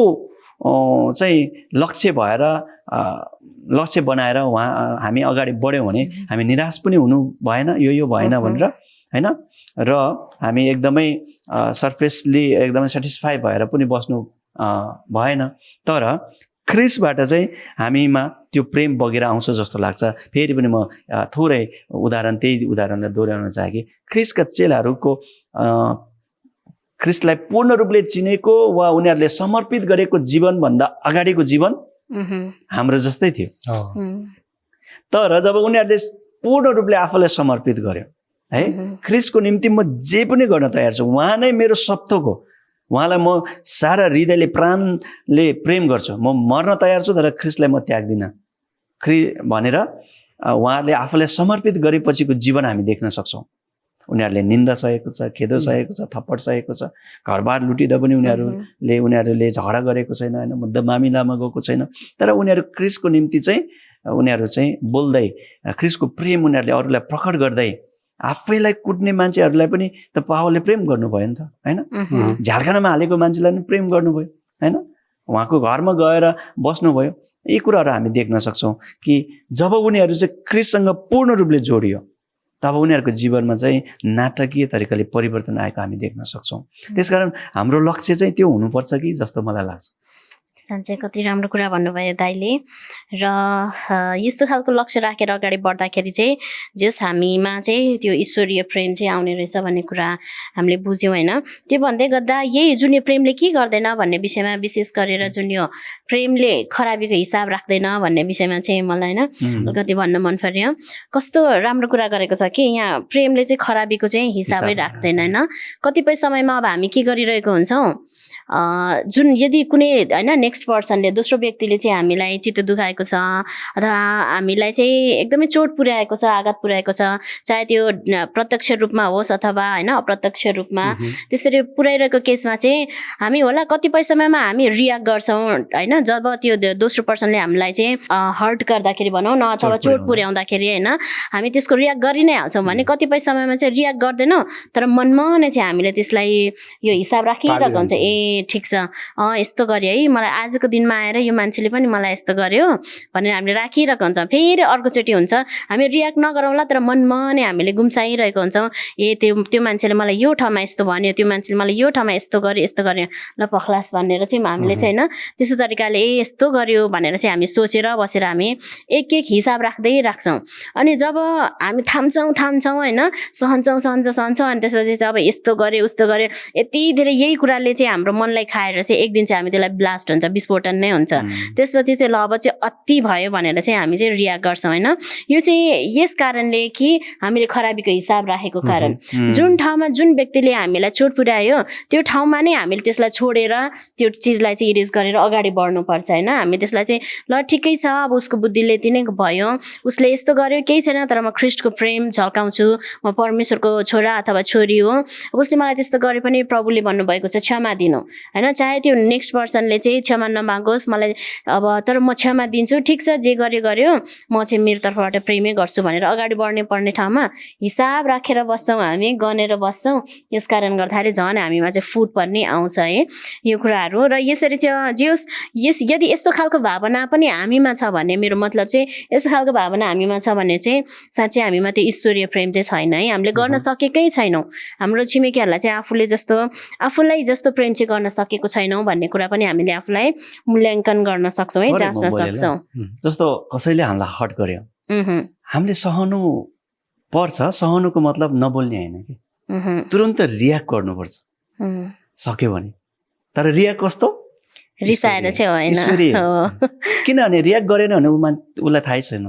चाहिँ लक्ष्य भएर लक्ष्य बनाएर हामी अगाडि बढ्यौँ भने हामी निराश पनि हुनु भएन, यो भएन भनेर होइन। र हामी एकदमै सर्फेसली एकदमै सेटिस्फाई भएर पनि बस्नु भएन। तर ख्रिस्टबाट चाहिँ हामीमा त्यो प्रेम बगेर आउँछ जस्तो लाग्छ। फेरि पनि म थोरै त्यही उदाहरणलाई दोहोऱ्याउन चाहेँ कि ख्रिस्टका चेलाहरूको ख्रिस्टलाई पूर्ण रूपले चिनेको वा उनीहरूले समर्पित गरेको जीवनभन्दा अगाडिको जीवन हाम्रो जस्तै थियो। तर जब उनीहरूले पूर्ण रूपले आफूलाई समर्पित गर्यो है, ख्रिस्टको निम्ति म जे पनि गर्न तयार छु, उहाँ नै मेरो सब थोक हो, उहाँलाई म सारा हृदयले प्राणले प्रेम गर्छु, म मर्न तयार छु, तर ख्रिस्टलाई म त्याग्दिनँ भनेर उहाँहरूले आफूलाई समर्पित गरेपछिको जीवन हामी देख्न सक्छौँ। उनीहरूले निन्दा सहेको छ, खेदो सहेको छ, थप्पड सहेको छ, घरबार लुटिँदा पनि उनीहरूले झगडा गरेको छैन होइन, मुद्दा मामिलामा गएको छैन। तर उनीहरू ख्रिस्टको निम्ति चाहिँ उनीहरू चाहिँ बोल्दै ख्रिस्टको प्रेम उनीहरूले अरूलाई प्रकट गर्दै आफैलाई कुट्ने मान्छेहरूलाई पनि त पावरले प्रेम गर्नुभयो नि त होइन। झ्यालखानामा हालेको मान्छेलाई पनि प्रेम गर्नुभयो होइन, उहाँको घरमा गएर बस्नुभयो। यी कुराहरू हामी देख्न सक्छौँ कि जब उनीहरू चाहिँ ख्रिस्टसँग पूर्ण रूपले जोडियो तब उनीहरूको जीवनमा चाहिँ नाटकीय तरिकाले परिवर्तन आएको हामी देख्न सक्छौँ। त्यसकारण हाम्रो लक्ष्य चाहिँ त्यो हुनुपर्छ कि जस्तो मलाई लाग्छ। साँच्चै कति राम्रो कुरा भन्नुभयो दाइले। र यस्तो खालको लक्ष्य राखेर अगाडि बढ्दाखेरि चाहिँ जस हामीमा चाहिँ त्यो ईश्वरीय प्रेम चाहिँ आउने रहेछ भन्ने कुरा हामीले बुझ्यौँ होइन। त्यो भन्दै गर्दा यही जुन यो प्रेमले के गर्दैन भन्ने विषयमा विशेष गरेर जुन यो प्रेमले खराबीको हिसाब राख्दैन भन्ने विषयमा चाहिँ मलाई होइन अलिकति भन्न मन पर्यो। कस्तो राम्रो कुरा गरेको छ कि यहाँ प्रेमले चाहिँ खराबीको चाहिँ हिसाबै राख्दैन होइन। कतिपय समयमा अब हामी के गरिरहेको हुन्छौँ, जुन यदि कुनै होइन नेक्स्ट नेक्स्ट पर्सनले दोस्रो व्यक्तिले चाहिँ हामीलाई चित्त दुखाएको छ अथवा हामीलाई चाहिँ एकदमै चोट पुर्याएको छ, आघात पुर्याएको छ, चाहे त्यो प्रत्यक्ष रूपमा होस् अथवा होइन अप्रत्यक्ष रूपमा, त्यसरी पुर्याइरहेको केसमा चाहिँ हामी होला कतिपय समयमा हामी रियाक्ट गर्छौँ होइन। जब त्यो दोस्रो पर्सनले हामीलाई चाहिँ हर्ट गर्दाखेरि भनौँ न अथवा चोट पुर्याउँदाखेरि होइन हामी त्यसको रियाक्ट गरि नै हाल्छौँ भने कतिपय समयमा चाहिँ रियाक्ट गर्दैनौँ, तर मनमा नै चाहिँ हामीले त्यसलाई यो हिसाब राखिरहेको हुन्छ। ए ठिक छ, यस्तो गऱ्यो है, मलाई आजको दिनमा आएर यो मान्छेले पनि मलाई यस्तो गर्यो भनेर हामीले राखिरहेको हुन्छ। फेरि अर्कोचोटि हुन्छ हामी रियाक्ट नगरौँला, तर मनमा नै हामीले गुम्साइरहेको हुन्छौँ। ए त्यो मान्छेले मलाई यो ठाउँमा यस्तो भन्यो, त्यो मान्छेले मलाई यो ठाउँमा यस्तो गर्यो ल पखलास भनेर चाहिँ हामीले चाहिँ होइन त्यस्तो तरिकाले यस्तो गर्यो भनेर चाहिँ हामी सोचेर बसेर हामी एक हिसाब राख्दै राख्छौँ। अनि जब हामी थाम्छौँ होइन सहन्छौँ अनि त्यसपछि चाहिँ अब यस्तो गर्यो उस्तो गर्यो यति धेरै यही कुराले चाहिँ हाम्रो मनलाई खाएर चाहिँ एक दिन चाहिँ हामी त्यसलाई ब्लास्ट हुन्छ, विस्फोटन नै हुन्छ। त्यसपछि चाहिँ ल अब चाहिँ अति भयो भनेर चाहिँ हामी चाहिँ रियाक्ट गर्छौँ होइन। यो चाहिँ यस कारणले कि हामीले खराबीको हिसाब राखेको कारण, जुन ठाउँमा जुन व्यक्तिले हामीलाई चोट पुर्यायो त्यो ठाउँमा नै हामीले त्यसलाई छोडेर त्यो चिजलाई चाहिँ इरेज गरेर अगाडि बढ्नुपर्छ होइन। हामी त्यसलाई चाहिँ ल ठिकै छ, अब उसको बुद्धिले यति नै भयो, उसले यस्तो गर्यो केही छैन, तर म ख्रिस्टको प्रेम झल्काउँछु, म परमेश्वरको छोरा अथवा छोरी हो, उसले मलाई त्यस्तो गरे पनि प्रभुले भन्नुभएको छ क्षमा दिनु होइन। चाहे त्यो नेक्स्ट पर्सनले चाहिँ क्षमा नमागोस् मलाई अब, तर म क्षमा दिन्छु, ठिक छ जे गर्यो म चाहिँ मेरो तर्फबाट प्रेमै गर्छु भनेर अगाडि बढ्ने पर्ने ठाउँमा हिसाब राखेर बस्छौँ हामी, गनेर बस्छौँ। यस कारण गर्दाखेरि झन् हामीमा चाहिँ फुट पनि आउँछ है यो कुराहरू। र यसरी चाहिँ जे होस् यदि यस्तो खालको भावना पनि हामीमा छ भने, मेरो मतलब चाहिँ यस्तो खालको भावना हामीमा छ भने चाहिँ साँच्चै हामीमा त्यो ईश्वरीय प्रेम चाहिँ छैन है। हामीले गर्न सकेकै छैनौँ, हाम्रो छिमेकीहरूलाई चाहिँ आफूलाई जस्तो प्रेम चाहिँ गर्न सकेको छैनौँ भन्ने कुरा पनि हामीले आफूलाई मूल्याङ्कन गर्न सक्छौँ है, जाँच्न सक्छौँ। जस्तो कसैले हामीलाई हर्ट गर्यो हामीले सहनु पर्छ, सहनुको मतलब नबोल्ने होइन कि तुरन्त रियाक्ट गर्नुपर्छ सक्यो भने। तर रियाक्ट कस्तो रिसाएर चाहिँ होइन, किनभने रियाक्ट गरेन भने उसलाई थाहै छैन,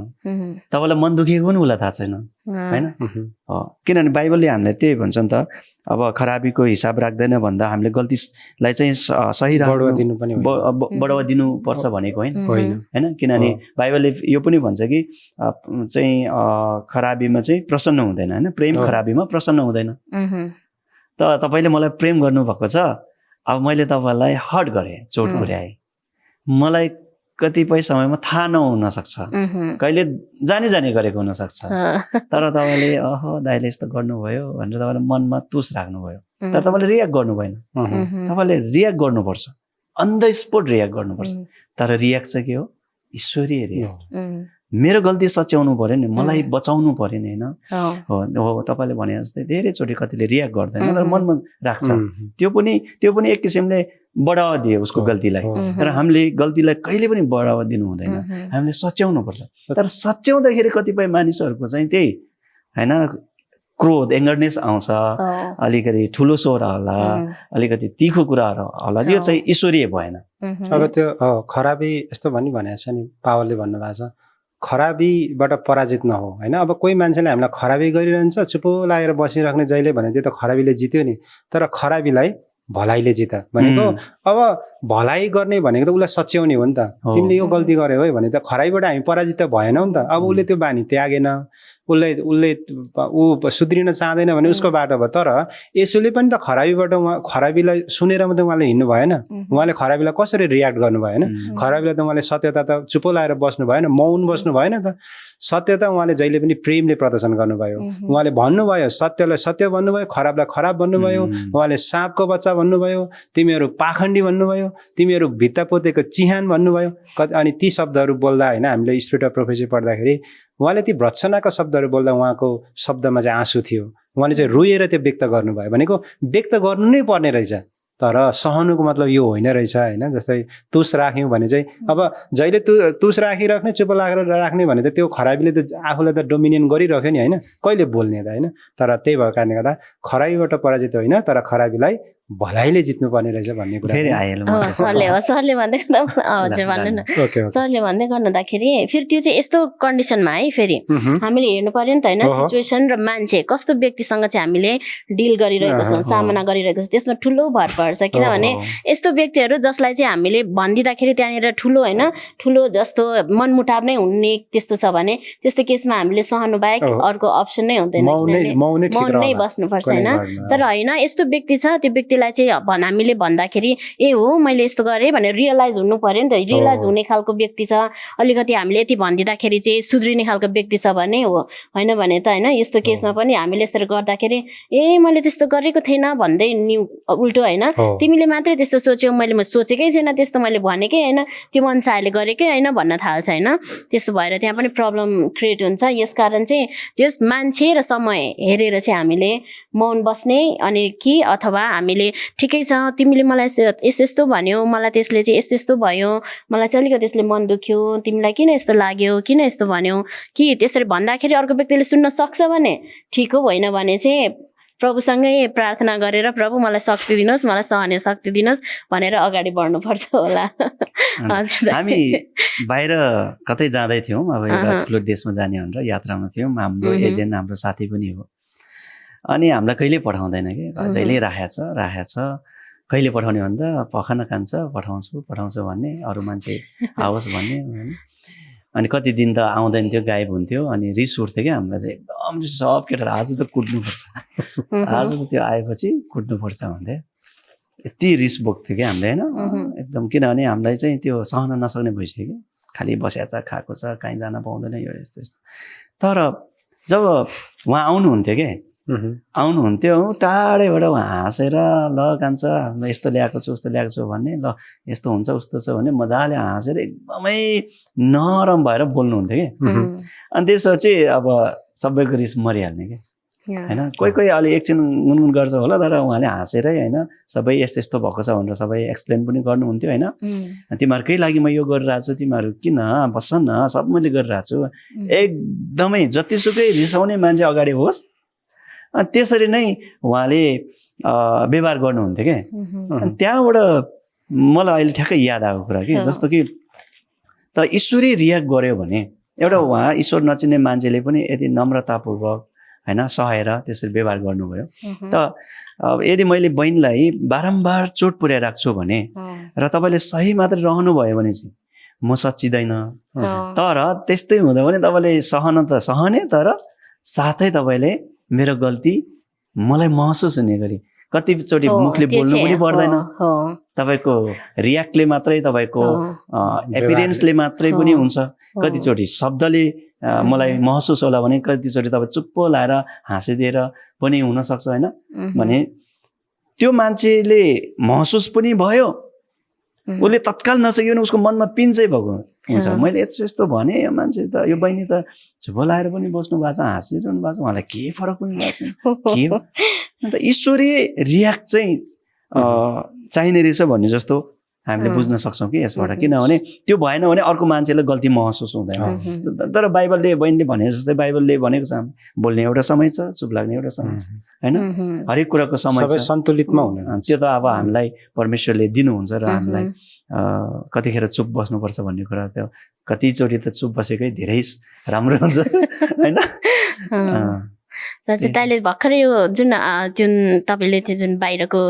तपाईँलाई मन दुखेको पनि उसलाई थाहा छैन होइन। किनभने बाइबलले हामीलाई त्यही भन्छ नि त, अब खराबीको हिसाब राख्दैन भन्दा हामीले गल्तीलाई चाहिँ सही बढावा दिनुपर्छ भनेको होइन। किनभने बाइबलले यो पनि भन्छ कि चाहिँ खराबीमा चाहिँ प्रसन्न हुँदैन होइन, प्रेम खराबीमा प्रसन्न हुँदैन। त तपाईँले मलाई प्रेम गर्नुभएको छ, अब मैले तपाईँलाई हर्ट गरेँ, चोट पुर्याएँ, मलाई कतिपय समयमा थाहा नहुन सक्छ, कहिले जाने गरेको हुनसक्छ, तर तपाईँले दाइले यस्तो गर्नुभयो भनेर तपाईँले मनमा तुस राख्नुभयो, तर तपाईँले रियाक्ट गर्नु भएन। तपाईँले रियाक्ट गर्नुपर्छ, अन द स्पोट रियाक्ट गर्नुपर्छ। तर रियाक्ट चाहिँ के हो? ईश्वरीय रियाक्ट। मेरो गल्ती सच्याउनु पर्यो नि, मलाई बचाउनु पर्यो नि होइन। हो तपाईँले भने जस्तै धेरैचोटि कतिले रियाक्ट गर्दैन तर मनमा राख्छ, त्यो पनि एक किसिमले बढावा दियो उसको गल्तीलाई। तर हामीले गल्तीलाई कहिले पनि बढावा दिनु हुँदैन, हामीले सच्याउनु पर्छ। तर सच्याउँदाखेरि कतिपय मानिसहरूको चाहिँ त्यही होइन क्रोध, एङ्गरनेस आउँछ, अलिकति ठुलो स्वर होला, अलिकति तीखो कुराहरू होला, यो चाहिँ ईश्वरीय भएन। अब त्यो खराबी यस्तो भनेको छ नि, पावलले भन्नुभएको छ खराबीबाट पराजित नहो होइन। अब कोही मान्छेले हामीलाई खराबी गरिरहन्छ, चुपो लागेर बसिराख्ने जहिले भने त्यो त खराबीले जित्यो नि, तर खराबीलाई भलाइले जित भनेको। अब भलाइ गर्ने भनेको त उसलाई सच्याउने हो नि त, तिमीले यो गल्ती गर्यौ है भने त खराबीबाट हामी पराजित त भएनौँ नि त। अब उसले त्यो बानी त्यागेन, ऊ सुध्रिन चाहँदैन भने उसको बाटो भयो। तर यसोले पनि त खराबीलाई सुनेर मात्रै उहाँले हिँड्नु भएन, उहाँले खराबीलाई कसरी रियाक्ट गर्नु भएन। खराबीलाई त उहाँले सत्यता त चुपो लाएर बस्नु भएन, मौन बस्नु भएन त। सत्यता उहाँले जहिले पनि प्रेमले प्रदर्शन गर्नुभयो। उहाँले भन्नुभयो सत्यलाई सत्य भन्नुभयो, खराबलाई खराब भन्नुभयो। उहाँले साँपको बच्चा भन्नुभयो, तिमीहरू पाखण्डी भन्नुभयो, तिमीहरू भित्ता पोतेको चिहान भन्नुभयो। अनि ती शब्दहरू बोल्दा होइन, हामीले स्पिरिट अफ प्रोफेसी पढ्दाखेरि उहाँले ती भर्त्सनाका शब्दहरू बोल्दा उहाँको शब्दमा चाहिँ आँसु थियो। उहाँले चाहिँ रोएर त्यो व्यक्त गर्नुभयो भनेको व्यक्त गर्नु नै पर्ने रहेछ। तर सहनुको मतलब यो होइन रहेछ होइन। जस्तै तुस राख्यौँ भने चाहिँ अब जहिले तुस राखिराख्ने, चुप लागेर राख्ने भने त त्यो खराबीले त आफूलाई त डोमिनेट गरिरह्यो नि होइन, कहिले बोल्ने त होइन। तर त्यही भएको कारणले गर्दा खराबीबाट पराजित होइन, तर खराबीलाई भलाइले जित्नुपर्ने रहेछ भन्ने कुरा फेरि आइहाल्यो म त्यसमा। सरले भन्दै हजुर भन्नु न ओके ओके सरले भन्दै गर्नुहुँदाखेरि फेरि त्यो चाहिँ यस्तो कन्डिसनमा है फेरि हामीले हेर्नु पर्यो नि त होइन सिचुएसन र मान्छे कस्तो व्यक्तिसँग चाहिँ हामीले डिल गरिरहेको छौँ सामना गरिरहेको छौँ त्यसमा ठुलो भर पर्छ किनभने यस्तो व्यक्तिहरू जसलाई चाहिँ हामीले भनिदिँदाखेरि त्यहाँनिर ठुलो होइन ठुलो जस्तो मनमुटाव नै हुने त्यस्तो छ भने त्यस्तो केसमा हामीले सहनु बाहेक अर्को अप्सन नै हुँदैन मौन नै बस्नुपर्छ होइन तर होइन यस्तो व्यक्ति छ त्यो व्यक्तिलाई चाहिँ हामीले भन्दाखेरि ए हो मैले यस्तो गरेँ भनेर रियलाइज हुनु पर्यो नि त रियलाइज हुने खालको व्यक्ति छ अलिकति हामीले यति भनिदिँदाखेरि चाहिँ सुध्रिने खालको व्यक्ति छ भने हो होइन भने त होइन यस्तो केसमा पनि हामीले यसरी गर्दाखेरि ए मैले त्यस्तो गरेको थिएन भन्दै नि उल्टो होइन तिमीले मात्रै त्यस्तो सोच्यौ मैले सोचेकै थिएन त्यस्तो मैले भनेकै होइन त्यो मान्छेहरूले गरेकै होइन भन्न थाल्छ होइन त्यस्तो भएर त्यहाँ पनि प्रब्लम क्रिएट हुन्छ यसकारण चाहिँ जस मान्छे र समय हेरेर चाहिँ हामीले मौन बस्ने अनि कि अथवा हामीले ठिकै छ तिमीले मलाई यस्तो भन्यो मलाई त्यसले चाहिँ यस्तो भयो मलाई चाहिँ अलिकति त्यसले मन दुख्यो तिमीलाई किन यस्तो लाग्यो किन यस्तो भन्यो कि त्यसरी भन्दाखेरि अर्को व्यक्तिले सुन्न सक्छ भने ठिक हो होइन भने चाहिँ प्रभुसँगै प्रार्थना गरेर प्रभु मलाई शक्ति दिनुहोस् मलाई सहने शक्ति दिनुहोस् भनेर अगाडि बढ्नुपर्छ होला हजुर हामी बाहिर कतै जाँदै थियौँ अब एउटा ठुलो देशमा जाने भनेर यात्रामा थियौँ हाम्रो एजेन्ट हाम्रो साथी पनि हो अनि हामीलाई कहिले पठाउँदैन कि जहिले राखेको छ कहिले पठाउने भन्दा पखान कान्छ पठाउँछु भन्ने अरू मान्छे आओस् भन्ने अनि कति दिन त आउँदैन थियो गायब हुन्थ्यो अनि रिस उठ्थ्यो क्या हामीलाई चाहिँ एकदम रिस सब केटाहरू आज त कुट्नुपर्छ आज त त्यो आएपछि कुट्नुपर्छ भन्थे यति रिस बोक्थ्यो क्या हामीले होइन एकदम किनभने हामीलाई चाहिँ त्यो सहन नसक्ने भइसक्यो कि खालि बसेको छ खाएको छ कहीँ जान पाउँदैन यो यस्तो तर जब उहाँ आउनुहुन्थ्यो क्या आउनुहुन्थ्यो टाढैबाट उहाँ हाँसेर ल कान्छ हामीलाई यस्तो ल्याएको छु उस्तो ल्याएको छु भन्ने ल यस्तो हुन्छ उस्तो छ भने मजाले हाँसेर एकदमै नरम भएर बोल्नुहुन्थ्यो कि अनि त्यसपछि अब सबैको रिस मरिहाल्ने कि होइन कोही अलि एकछिन गुनगुन गर्छ होला तर उहाँले हाँसेरै होइन सबै यस्तो भएको छ भनेर सबै एक्सप्लेन पनि गर्नुहुन्थ्यो होइन तिमीहरूकै लागि म यो गरिरहेको छु तिमीहरू किन बस्छ न सब मैले गरिरहेको छु एकदमै जतिसुकै रिसाउने मान्छे अगाडि होस् अनि त्यसरी नै उहाँले व्यवहार गर्नुहुन्थ्यो क्या अनि त्यहाँबाट मलाई अहिले ठ्याक्कै याद आएको कुरा कि जस्तो कि त ईश्वरी रियाक्ट गर्यो भने एउटा उहाँ ईश्वर नचिन्ने मान्छेले पनि यदि नम्रतापूर्वक होइन सहेर त्यसरी व्यवहार गर्नुभयो त यदि मैले बहिनीलाई बारम्बार चोट पुर्याइरहेको छु भने र तपाईँले सही मात्र रहनुभयो भने चाहिँ म सच्चिँदैन तर त्यस्तै हुँदा पनि तपाईँले सहन त सहने तर साथै तपाईँले मेरो गल्ती मलाई महसुस हुने गरी कतिचोटि मुखले बोल्नु पनि पर्दैन तपाईँको रियाक्टले मात्रै तपाईँको एपिरेन्सले मात्रै पनि हुन्छ कतिचोटि शब्दले मलाई महसुस होला भने कतिचोटि तपाईँ चुप्पो लाएर हाँसिदिएर पनि हुनसक्छ होइन भने त्यो मान्छेले महसुस पनि भयो उसले तत्काल नसक्यो भने उसको मनमा पिन चाहिँ भएको हुन्छ मैले यस्तो भने यो मान्छे त यो बहिनी त झुप्पो लाएर पनि बस्नु भएको छ हाँसिरहनु भएको छ उहाँलाई केही फरक पनि भएको छैन के हो अन्त ईश्वरीय रियाक्ट चाहिँ चाहिने रहेछ भन्ने जस्तो हामीले बुझ्न सक्छौँ कि यसबाट किनभने त्यो भएन भने अर्को मान्छेलाई गल्ती महसुस हुँदैन तर बाइबलले बहिनीले भने जस्तै बाइबलले भनेको छ बोल्ने एउटा समय छ चुप लाग्ने एउटा समय छ होइन हरेक कुराको समय छ सन्तुलितमा हुने त्यो त अब हामीलाई परमेश्वरले दिनुहुन्छ र हामीलाई कतिखेर चुप बस्नुपर्छ भन्ने कुरा त्यो कतिचोटि त चुप बसेकै धेरै राम्रो हुन्छ होइन तैँले भर्खरै यो जुन तपाईँले चाहिँ जुन बाहिरको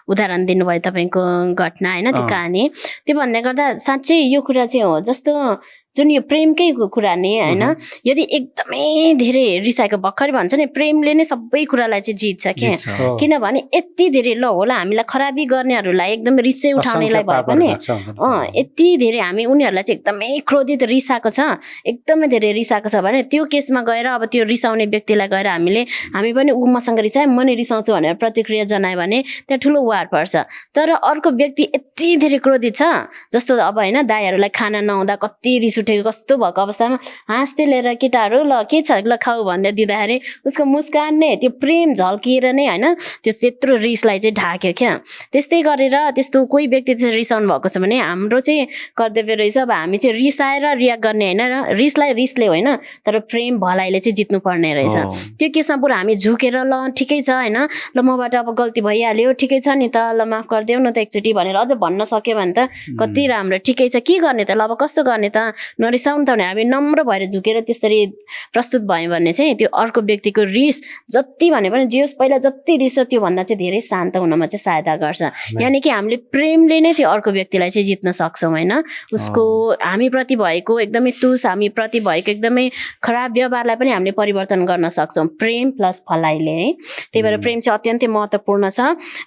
उदाहरण दिनुभयो तपाईँको घटना होइन त्यो कहानी त्यो भन्दै गर्दा साँच्चै यो कुरा चाहिँ हो जस्तो जुन यो प्रेमकै कुरा नि होइन यदि एकदमै धेरै रिसाएको भर्खरै भन्छ नि प्रेमले नै सबै कुरालाई चाहिँ जित्छ के किनभने यति धेरै ल होला हामीलाई खराबी गर्नेहरूलाई एकदमै रिसै उठाउनेलाई भए पनि यति धेरै हामी उनीहरूलाई चाहिँ एकदमै क्रोधित रिसाएको छ एकदमै धेरै रिसाएको छ भने त्यो केसमा गएर अब त्यो रिसाउने व्यक्तिलाई गएर हामी पनि ऊ मसँग रिसाए म नि रिसाउँछु भनेर प्रतिक्रिया जनायो भने त्यहाँ ठुलो वार पर्छ तर अर्को व्यक्ति यति धेरै क्रोधित छ जस्तो अब होइन दाइहरूलाई खाना नहुँदा कति रिस उठेको कस्तो भएको अवस्थामा हाँस्दै लिएर केटाहरू ल के छ ल खाऊ भन्दै दिँदाखेरि उसको मुस्कान नै त्यो प्रेम झल्किएर नै होइन त्यो त्यत्रो रिसलाई चाहिँ ढाक्यो क्या। त्यस्तै गरेर त्यस्तो कोही व्यक्ति चाहिँ रिसाउनु भएको छ भने हाम्रो चाहिँ कर्तव्य रहेछ अब हामी चाहिँ रिसाएर रियाक्ट गर्ने होइन, रिसलाई रिसले होइन तर प्रेम भलाइले चाहिँ जित्नु पर्ने रहेछ। त्यो केसमा पुरा हामी झुकेर ल ठिकै छ होइन ल मबाट अब गल्ती भइहाल्यो ठिकै छ नि त ल माफ गरिदेऊ न त एकचोटि भनेर अझ भन्न सक्यो भने त कति राम्रो। ठिकै छ के गर्ने त ल अब कस्तो गर्ने त नरिसाउनु त भने हामी नम्र भएर झुकेर त्यसरी प्रस्तुत भयो भने चाहिँ त्यो अर्को व्यक्तिको रिस जति भने पनि जे होस् पहिला जति रिस त्योभन्दा चाहिँ धेरै शान्त हुनमा चाहिँ सहायता गर्छ। यानि कि हामीले प्रेमले नै त्यो अर्को व्यक्तिलाई चाहिँ जित्न सक्छौँ होइन। उसको हामीप्रति भएको एकदमै तुस हामीप्रति भएको एकदमै खराब व्यवहारलाई पनि हामीले परिवर्तन गर्न सक्छौँ प्रेम प्लस फलाइले है। त्यही भएर प्रेम चाहिँ अत्यन्तै महत्त्वपूर्ण छ।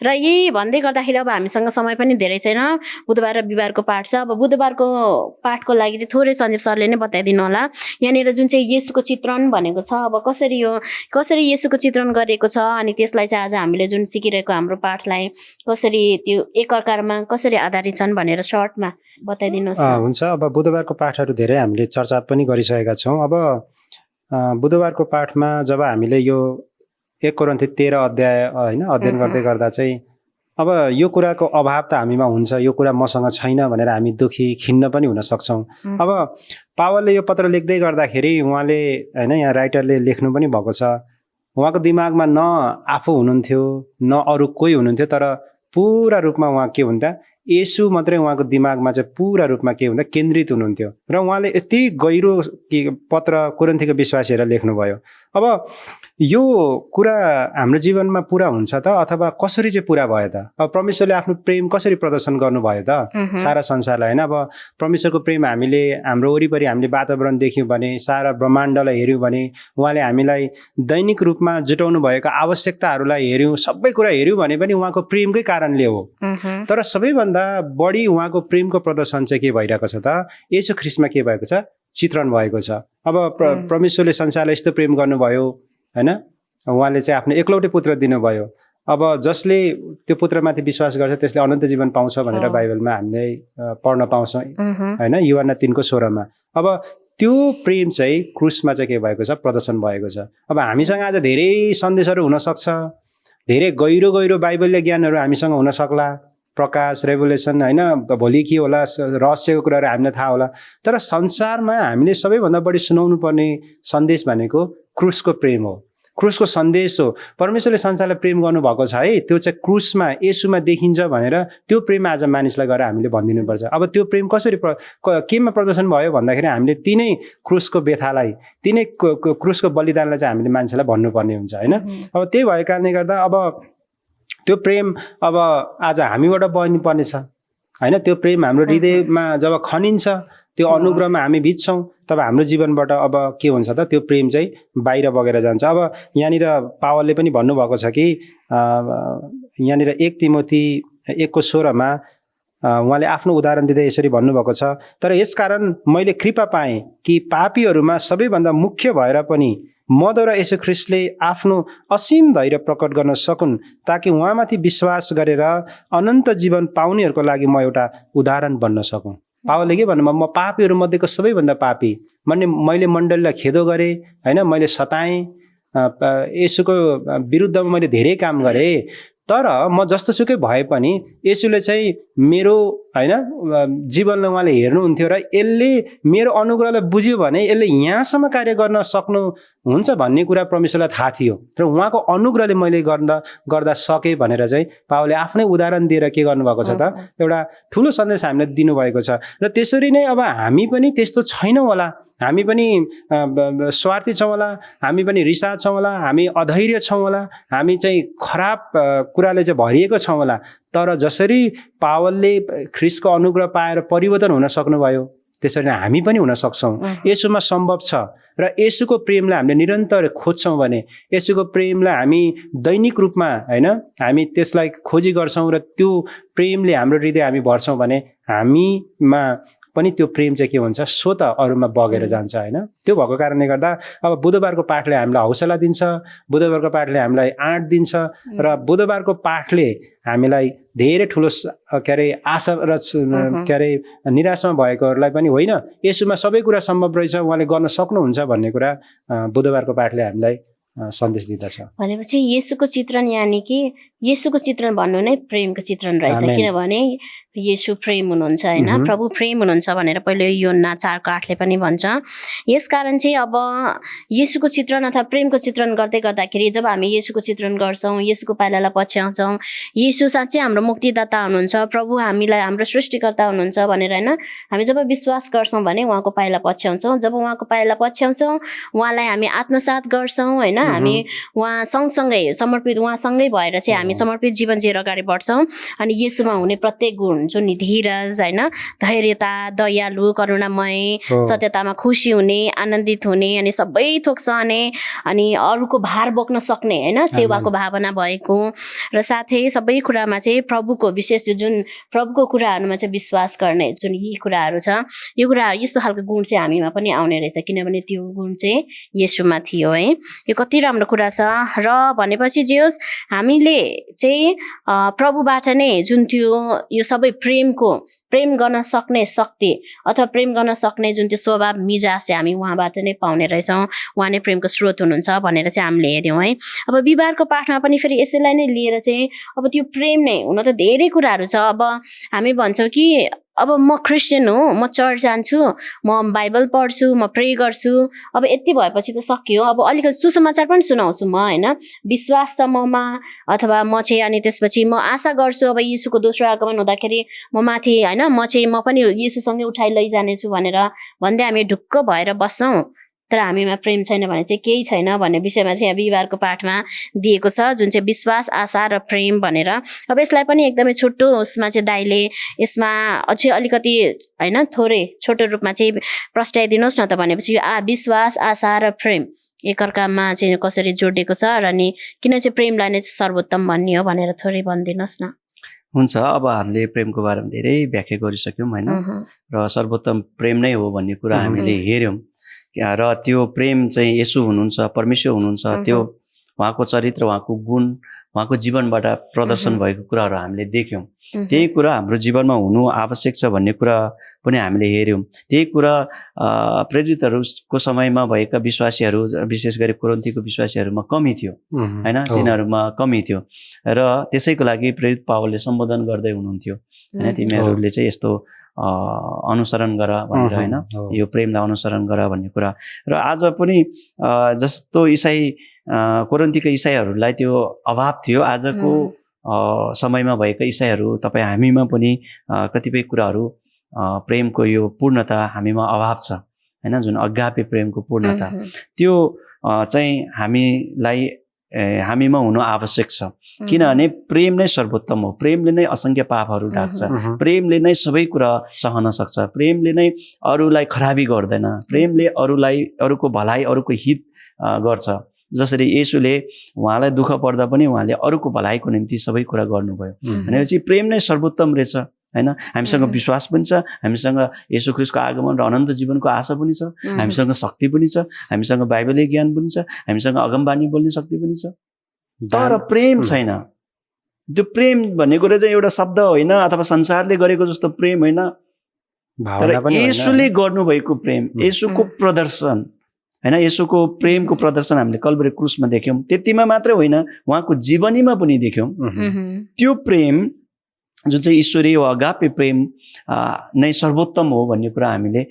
र यही भन्दै गर्दाखेरि अब हामीसँग समय पनि धेरै छैन, बुधबार र बिहिबारको पाठ छ। अब बुधबारको पाठको लागि चाहिँ थोरै सञ्जीव सरले नै बताइदिनु होला। यहाँनिर जुन चाहिँ येशूको चित्रण भनेको छ अब कसरी येशूको चित्रण गरिएको छ अनि त्यसलाई चाहिँ आज हामीले जुन सिकिरहेको हाम्रो पाठलाई कसरी त्यो एकअर्कामा कसरी आधारित छन् भनेर सर्टमा बताइदिनुहोस्। हुन्छ। अब बुधबारको पाठहरू धेरै हामीले चर्चा पनि गरिसकेका छौँ। अब बुधबारको पाठमा जब हामीले यो 1 कोरिन्थी 13 अध्याय होइन अध्ययन गर्दै गर्दा चाहिँ अब यो कुराको अभाव त हामीमा हुन्छ, यो कुरा मसँग छैन भनेर हामी दुखी खिन्न पनि हुन सक्छौँ। अब पावलले यो पत्र लेख्दै गर्दाखेरि उहाँले होइन यहाँ राइटरले लेख्नु पनि भएको छ उहाँको दिमागमा न आफू हुनुहुन्थ्यो न अरू कोही हुनुहुन्थ्यो तर पुरा रूपमा उहाँ के हुन्थ्यो येशू मात्रै उहाँको दिमागमा चाहिँ पुरा रूपमा के हुन्थ्यो केन्द्रित हुनुहुन्थ्यो र उहाँले यति गहिरो पत्र कोरिन्थीको विश्वासीहरूलाई लेख्नुभयो। अब यो कुरा हाम्रो जीवनमा पुरा हुन्छ त अथवा कसरी चाहिँ पुरा भयो त? अब परमेश्वरले आफ्नो प्रेम कसरी प्रदर्शन गर्नुभयो त सारा संसारलाई होइन? अब परमेश्वरको प्रेम हामीले हाम्रो वरिपरि हामीले वातावरण देख्यौँ भने सारा ब्रह्माण्डलाई हेऱ्यौँ भने उहाँले हामीलाई दैनिक रूपमा जुटाउनु भएको आवश्यकताहरूलाई हेऱ्यौँ सबै कुरा हेऱ्यौँ भने पनि उहाँको प्रेमकै कारणले हो। तर सबैभन्दा बढी उहाँको प्रेमको प्रदर्शन चाहिँ के भइरहेको छ त? येशू ख्रीष्टमा के भएको छ? चित्रण भएको छ। अब परमेश्वरले संसारलाई यस्तो प्रेम गर्नुभयो होइन, उहाँले चाहिँ आफ्नो एकलौटे पुत्र दिनुभयो। अब जसले त्यो पुत्रमाथि विश्वास गर्छ त्यसले अनन्त जीवन पाउँछ भनेर बाइबलमा हामीले पढ्न पाउँछौँ होइन, यूहन्ना 3:16। अब त्यो प्रेम चाहिँ क्रुसमा चाहिँ के भएको छ? प्रदर्शन भएको छ। अब हामीसँग आज धेरै सन्देशहरू हुनसक्छ, धेरै गहिरो गहिरो बाइबलीय ज्ञानहरू हामीसँग हुन सक्ला, प्रकाश रेभुलेसन होइन, भोलि के होला रहस्यको कुराहरू हामीलाई थाहा होला। तर संसारमा हामीले सबैभन्दा बढी सुनाउनु पर्ने सन्देश भनेको क्रुसको प्रेम हो, क्रुसको सन्देश हो। परमेश्वरले संसारलाई प्रेम गर्नुभएको छ है, त्यो चाहिँ क्रुसमा येशूमा देखिन्छ भनेर त्यो प्रेम आज मानिसलाई गएर हामीले भनिदिनुपर्छ। अब त्यो प्रेम कसरी केमा प्रदर्शन भयो भन्दाखेरि हामीले तिनै क्रुसको व्यथालाई तिनै क्रुसको बलिदानलाई चाहिँ हामीले मान्छेलाई भन्नुपर्ने हुन्छ होइन। अब त्यही भएको कारणले गर्दा अब त्यो प्रेम अब आज हामीबाट बग्नुपर्ने छ होइन। त्यो प्रेम हाम्रो हृदयमा जब खनिन्छ त्यो अनुग्रहमा हामी भिज्छौँ तब हाम्रो जीवनबाट अब के हुन्छ त? त्यो प्रेम चाहिँ बाहिर बगेर जान्छ। अब यहाँनिर पावलले पनि भन्नुभएको छ कि यहाँनिर 1 तिमोथी 1:16 उहाँले आफ्नो उदाहरण दिँदै यसरी भन्नुभएको छ, तर यसकारण मैले कृपा पाएँ कि पापीहरूमा सबैभन्दा मुख्य भएर पनि मद्वारा येशू ख्रीष्टले आफ्नो असीम धैर्य प्रकट गर्न सकुन् ताकि उहाँमाथि विश्वास गरेर अनन्त जीवन पाउनेहरूको लागि म एउटा उदाहरण बन्न सकूँ। पावलले के भन्नुभयो? म पापीहरू मध्येको सबैभन्दा पापी, मैले मण्डलीलाई खेदो गरेँ होइन, मैले सताएँ, येशूको विरुद्धमा मैले धेरै काम गरेँ। तर म जस्तोसुकै भए पनि येशूले चाहिँ मेरो होइन जीवनलाई उहाँले हेर्नुहुन्थ्यो र यसले मेरो अनुग्रहलाई बुझ्यो भने यसले यहाँसम्म कार्य गर्न सक्नुहुन्छ भन्ने कुरा परमेश्वरलाई थाहा थियो र उहाँको अनुग्रहले मैले गर्दा सकेँ भनेर चाहिँ पावलले आफ्नै उदाहरण दिएर के गर्नुभएको छ त? एउटा ठुलो सन्देश हामीलाई दिनुभएको छ। र त्यसरी नै अब हामी पनि त्यस्तो छैनौँ होला, हामी पनि स्वार्थी छौँ होला, हामी पनि रिसा छौँ होला, हामी अधैर्य छौँ होला, हामी चाहिँ खराब कुराले चाहिँ भरिएको छौँ होला। तर जसरी पावलले ख्रीष्टको अनुग्रह पाएर परिवर्तन हुन सक्नुभयो त्यसरी नै हामी पनि हुन सक्छौँ। येशूमा सम्भव छ र येशूको प्रेमलाई हामीले निरन्तर खोज्छौँ भने, येशूको प्रेमलाई हामी दैनिक रूपमा होइन हामी त्यसलाई खोजी गर्छौँ र त्यो प्रेमले हाम्रो हृदय हामी भर्छौँ भने हामीमा पनि त्यो प्रेम चाहिँ के हुन्छ स्वत अरूमा बगेर जान्छ होइन। त्यो भएको कारणले गर्दा अब बुधबारको पाठले हामीलाई हौसला दिन्छ, बुधबारको पाठले हामीलाई आँट दिन्छ र बुधबारको पाठले हामीलाई धेरै ठुलो के अरे आशा र के अरे निराशमा भएकोहरूलाई पनि होइन यसुमा सबै कुरा सम्भव रहेछ, उहाँले गर्न सक्नुहुन्छ भन्ने कुरा बुधबारको पाठले हामीलाई सन्देश दिँदछ। भनेपछि येशूको चित्रण यानि कि येशूको चित्रण भन्नु नै प्रेमको चित्रण रहेछ, किनभने येशू प्रेम हुनुहुन्छ होइन, प्रभु प्रेम हुनुहुन्छ भनेर पहिले योहन्ना 4:8ले पनि भन्छ। यसकारण चाहिँ अब येशूको चित्रण अथवा प्रेमको चित्रण गर्दै गर्दाखेरि जब हामी येशूको चित्रण गर्छौँ, येशूको पाइलालाई पछ्याउँछौँ, येशू साँच्चै हाम्रो मुक्तिदाता हुनुहुन्छ, प्रभु हामीलाई हाम्रो सृष्टिकर्ता हुनुहुन्छ भनेर होइन, हामी जब विश्वास गर्छौँ भने उहाँको पाइला पछ्याउँछौँ। जब उहाँको पाइला पछ्याउँछौँ, उहाँलाई हामी आत्मसात गर्छौँ होइन, हामी उहाँ सँगसँगै समर्पित, उहाँसँगै भएर चाहिँ हामी समर्पित जीवन जिएर अगाडि बढ्छौँ। अनि येशूमा हुने प्रत्येक गुण जुन धीरज होइन, धैर्यता, दयालु, करुणामय, सत्यतामा खुसी हुने, आनन्दित हुने, अनि सबै थोक सहने, अनि अरूको भार बोक्न सक्ने होइन, सेवाको भावना भएको र साथै सबै कुरामा चाहिँ प्रभुको विशेष जुन प्रभुको कुराहरूमा चाहिँ विश्वास गर्ने जुन यी कुराहरू छ, यो कुराहरू यस्तो खालको गुण चाहिँ हामीमा पनि आउने रहेछ, किनभने त्यो गुण चाहिँ येशूमा थियो है। यो कति राम्रो कुरा छ। र भनेपछि जे होस् हामीले चाहिँ प्रभुबाट नै जुन थियो यो सबै प्रेम गर्न सक्ने शक्ति अथवा प्रेम गर्न सक्ने जुन त्यो स्वभाव मिजाज चाहिँ हामी उहाँबाट नै पाउने रहेछौँ, उहाँ नै प्रेमको स्रोत हुनुहुन्छ भनेर चाहिँ हामीले हेऱ्यौँ है। अब बिहिबारको पाठमा पनि फेरि यसैलाई नै लिएर चाहिँ अब त्यो प्रेम नै हुन त धेरै कुराहरू छ। अब हामी भन्छौँ कि अब म क्रिस्चियन हो, म चर्च जान्छु, म बाइबल पढ्छु, म प्रे गर्छु, अब यति भएपछि त सकियो, अब अलिकति सुसमाचार पनि सुनाउँछु म होइन, विश्वास छ ममा, अथवा म चाहिँ अनि त्यसपछि म आशा गर्छु अब येशूको दोस्रो आगमन हुँदाखेरि म माथि होइन म पनि येशूसँगै उठाइ लैजानेछु भनेर भन्दै हामी ढुक्क भएर बस्छौँ, तर हामीमा प्रेम छैन भने चाहिँ केही छैन भन्ने विषयमा चाहिँ बिहिबारको पाठमा दिएको छ, जुन चाहिँ विश्वास, आशा र प्रेम भनेर। अब यसलाई पनि एकदमै छोटो उसमा चाहिँ दाइले यसमा अझै अलिकति होइन थोरै छोटो रूपमा चाहिँ प्रस्ट्याइदिनुहोस् न त भनेपछि यो विश्वास, आशा र प्रेम एकअर्कामा चाहिँ कसरी जोडिएको छ र अनि किन चाहिँ प्रेमलाई नै सर्वोत्तम भन्ने हो भनेर थोरै भनिदिनुहोस् न। हुन्छ, अब हामीले प्रेमको बारेमा धेरै व्याख्या गरिसक्यौँ होइन, र सर्वोत्तम प्रेम नै हो भन्ने कुरा हामीले हेऱ्यौँ र त्यो प्रेम चाहिँ येशू हुनुहुन्छ, परमेश्वर हुनुहुन्छ, त्यो उहाँको चरित्र, उहाँको गुण, उहाँको जीवनको प्रदर्शन भएको कुराहरू हामीले देख्यौँ। त्यही कुरा हाम्रो जीवनमा हुनु आवश्यक छ भन्ने कुरा पनि हामीले हेऱ्यौँ। त्यही कुरा प्रेरितहरूको समयमा भएका विश्वासीहरू, विशेष गरी कोरिन्थीको विश्वासीहरूमा कमी थियो होइन, तिनीहरूमा कमी थियो र त्यसैको लागि प्रेरित पावलले सम्बोधन गर्दै हुनुहुन्थ्यो होइन, तिमीहरूले चाहिँ यस्तो अनुसरण गर भनेर होइन, यो प्रेमलाई अनुसरण गर भन्ने कुरा। र आज पनि जस्तो कोरिन्थीका इसाईहरूलाई त्यो अभाव थियो, आजको समयमा भएका इसाईहरू तपाईँ हामीमा पनि कतिपय कुराहरू प्रेमको यो पूर्णता हामीमा अभाव छ होइन, जुन अगापे प्रेमको पूर्णता त्यो चाहिँ हामीमा हुनु आवश्यक छ, किनभने प्रेम नै सर्वोत्तम हो। प्रेमले नै असङ्ख्य पापहरू ढाक्छ, प्रेमले नै सबै कुरा सहन सक्छ, प्रेमले नै अरूलाई खराबी गर्दैन, प्रेमले अरूको भलाइ, अरूको हित गर्छ। जसरी येशूले उहाँलाई दुःख पर्दा पनि उहाँले अरूको भलाइको निम्ति सबै कुरा गर्नुभयो भनेपछि प्रेम नै सर्वोत्तम रहेछ होइन। हामीसँग विश्वास पनि छ, हामीसँग येशू ख्रीष्टको आगमन र अनन्त जीवनको आशा पनि छ, हामीसँग शक्ति पनि छ, हामीसँग बाइबलीय ज्ञान पनि छ, हामीसँग अगमबानी बोल्ने शक्ति पनि छ, तर प्रेम छैन। त्यो प्रेम भन्ने कुरा चाहिँ एउटा शब्द होइन अथवा संसारले गरेको जस्तो प्रेम होइन, तर येशूले गर्नुभएको प्रेम, येशूको प्रदर्शन होइन, येशूको प्रेमको प्रदर्शन हामीले कल्भरी क्रुसमा देख्यौँ। त्यतिमा मात्रै होइन, उहाँको जीवनीमा पनि देख्यौँ। त्यो प्रेम जुन चाहिँ ईश्वरीय वा अगापे प्रेम नै सर्वोत्तम हो भन्ने कुरा हामीले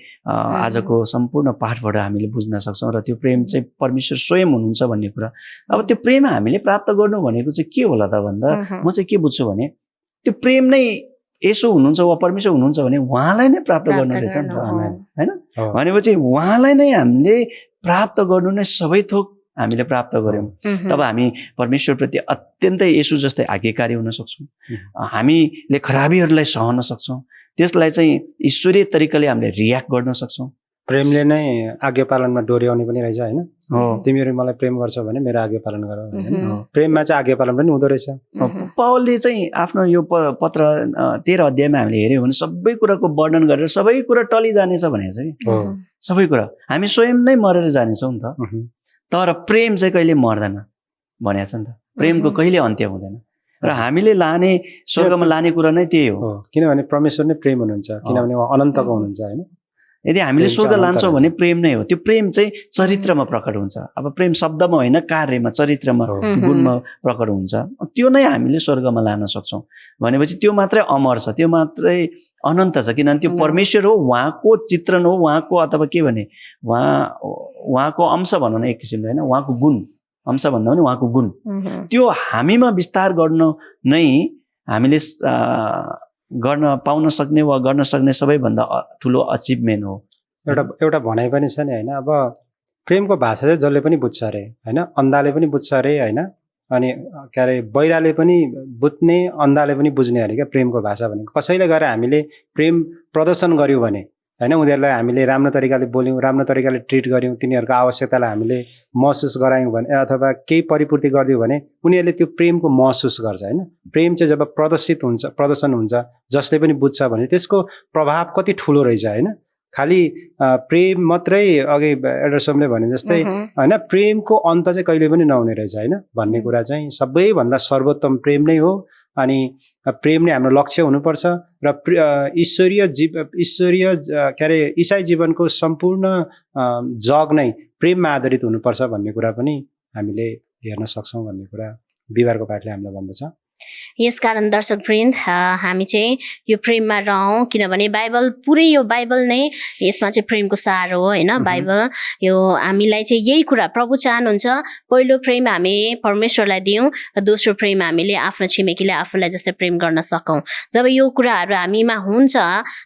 आजको सम्पूर्ण पाठबाट हामीले बुझ्न सक्छौँ। र त्यो प्रेम चाहिँ परमेश्वर स्वयं हुनुहुन्छ भन्ने कुरा। अब त्यो प्रेम हामीले प्राप्त गर्नु भनेको चाहिँ के होला त भन्दा म चाहिँ के बुझ्छु भने त्यो प्रेम नै येशू हुनुहुन्छ वा परमेश्वर हुनुहुन्छ भने उहाँलाई नै प्राप्त गर्नु रहेछ नि त होइन। भनेपछि उहाँलाई नै हामीले प्राप्त गर्नु नै सबै थोक हामीले प्राप्त गर्यौँ। तब हामी परमेश्वरप्रति अत्यन्तै येशू जस्तै आज्ञाकारी हुन सक्छौँ, हामीले खराबीहरूलाई सहन सक्छौँ, त्यसलाई चाहिँ ईश्वरीय तरिकाले हामीले रियाक्ट गर्न सक्छौँ, प्रेमले नै आज्ञा पालनमा डोर्याउने पनि रहेछ होइन। हो तिमीहरू मलाई प्रेम गर्छौ भने मेरो आज्ञा पालन गर होइन। हो। प्रेममा चाहिँ आज्ञा पालन पनि हुँदो रहेछ। पावलले चाहिँ आफ्नो यो पत्र 13 अध्यायमा हामीले हेऱ्यौँ भने सबै कुराको वर्णन गरेर सबै कुरा टलिजानेछ भनेको छ कि हो। सबै कुरा हामी स्वयं नै मरेर जानेछौँ नि त, तर प्रेम चाहिँ कहिले मर्दैन भनेको छ नि त। प्रेमको कहिले अन्त्य हुँदैन र हामीले लाने स्वर्गमा लाने कुरा नै त्यही हो। किनभने परमेश्वर नै प्रेम हुनुहुन्छ, किनभने उहाँ अनन्तको हुनुहुन्छ होइन। यदि हामीले प्रेम स्वर्ग चाहिँ लान्छौँ भने प्रेम नै हो। त्यो प्रेम चाहिँ चरित्रमा प्रकट हुन्छ। अब प्रेम शब्दमा होइन, कार्यमा, चरित्रमा, गुणमा प्रकट हुन्छ। त्यो नै हामीले स्वर्गमा लान सक्छौँ भनेपछि त्यो मात्रै अमर छ, त्यो मात्रै अनन्त छ। किनभने त्यो परमेश्वर हो, उहाँको चित्रण हो, उहाँको अथवा के भने उहाँको अंश भनौँ न एक किसिमले होइन, उहाँको गुण, अंश भन्दा पनि उहाँको गुण, त्यो हामीमा विस्तार गर्न नै हामीले गर्न पाउन सक्ने वा गर्न सक्ने सबैभन्दा ठुलो अचिभमेन्ट हो। एउटा भनाइ पनि छ नि होइन। अब प्रेमको भाषा चाहिँ जसले पनि बुझ्छ अरे होइन, अन्धाले पनि बुझ्छ अरे होइन, अनि के अरे बहिराले पनि बुझ्ने, अन्धाले पनि बुझ्ने अरे क्या प्रेमको भाषा भनेको। कसैले गएर हामीले प्रेम प्रदर्शन गऱ्यौँ भने होइन, उनीहरूलाई हामीले राम्रो तरिकाले बोल्यौँ, राम्रो तरिकाले ट्रिट गऱ्यौँ, तिनीहरूको आवश्यकतालाई हामीले महसुस गरायौँ भने अथवा केही परिपूर्ति गरिदियो भने उनीहरूले त्यो प्रेमको महसुस गर्छ होइन। प्रेम चाहिँ जब प्रदर्शन हुन्छ जसले पनि बुझ्छ भने त्यसको प्रभाव कति ठुलो रहेछ होइन। खालि प्रेम मात्रै अघि एडर्सनले भने जस्तै होइन, प्रेमको अन्त चाहिँ कहिले पनि नहुने रहेछ होइन भन्ने कुरा चाहिँ सबैभन्दा सर्वोत्तम प्रेम नै हो। अनि प्रेम नै हाम्रो लक्ष्य हुनुपर्छ र ईश्वरीय के अरे इसाई जीवनको सम्पूर्ण जग नै प्रेममा आधारित हुनुपर्छ भन्ने कुरा पनि हामीले हेर्न सक्छौँ भन्ने कुरा बिहिबारको पाठले हामीलाई भन्दछ। यसकारण दर्शकवृन्द हामी चाहिँ यो प्रेममा रहौँ, किनभने बाइबल पुरै यो बाइबल नै यसमा चाहिँ प्रेमको सार हो होइन। बाइबल यो हामीलाई चाहिँ यही कुरा प्रभु चाहनुहुन्छ, पहिलो प्रेम हामी परमेश्वरलाई दियौँ र दोस्रो प्रेम हामीले आफ्नो छिमेकीले आफूलाई जस्तै प्रेम गर्न सकौँ। जब यो कुराहरू हामीमा हुन्छ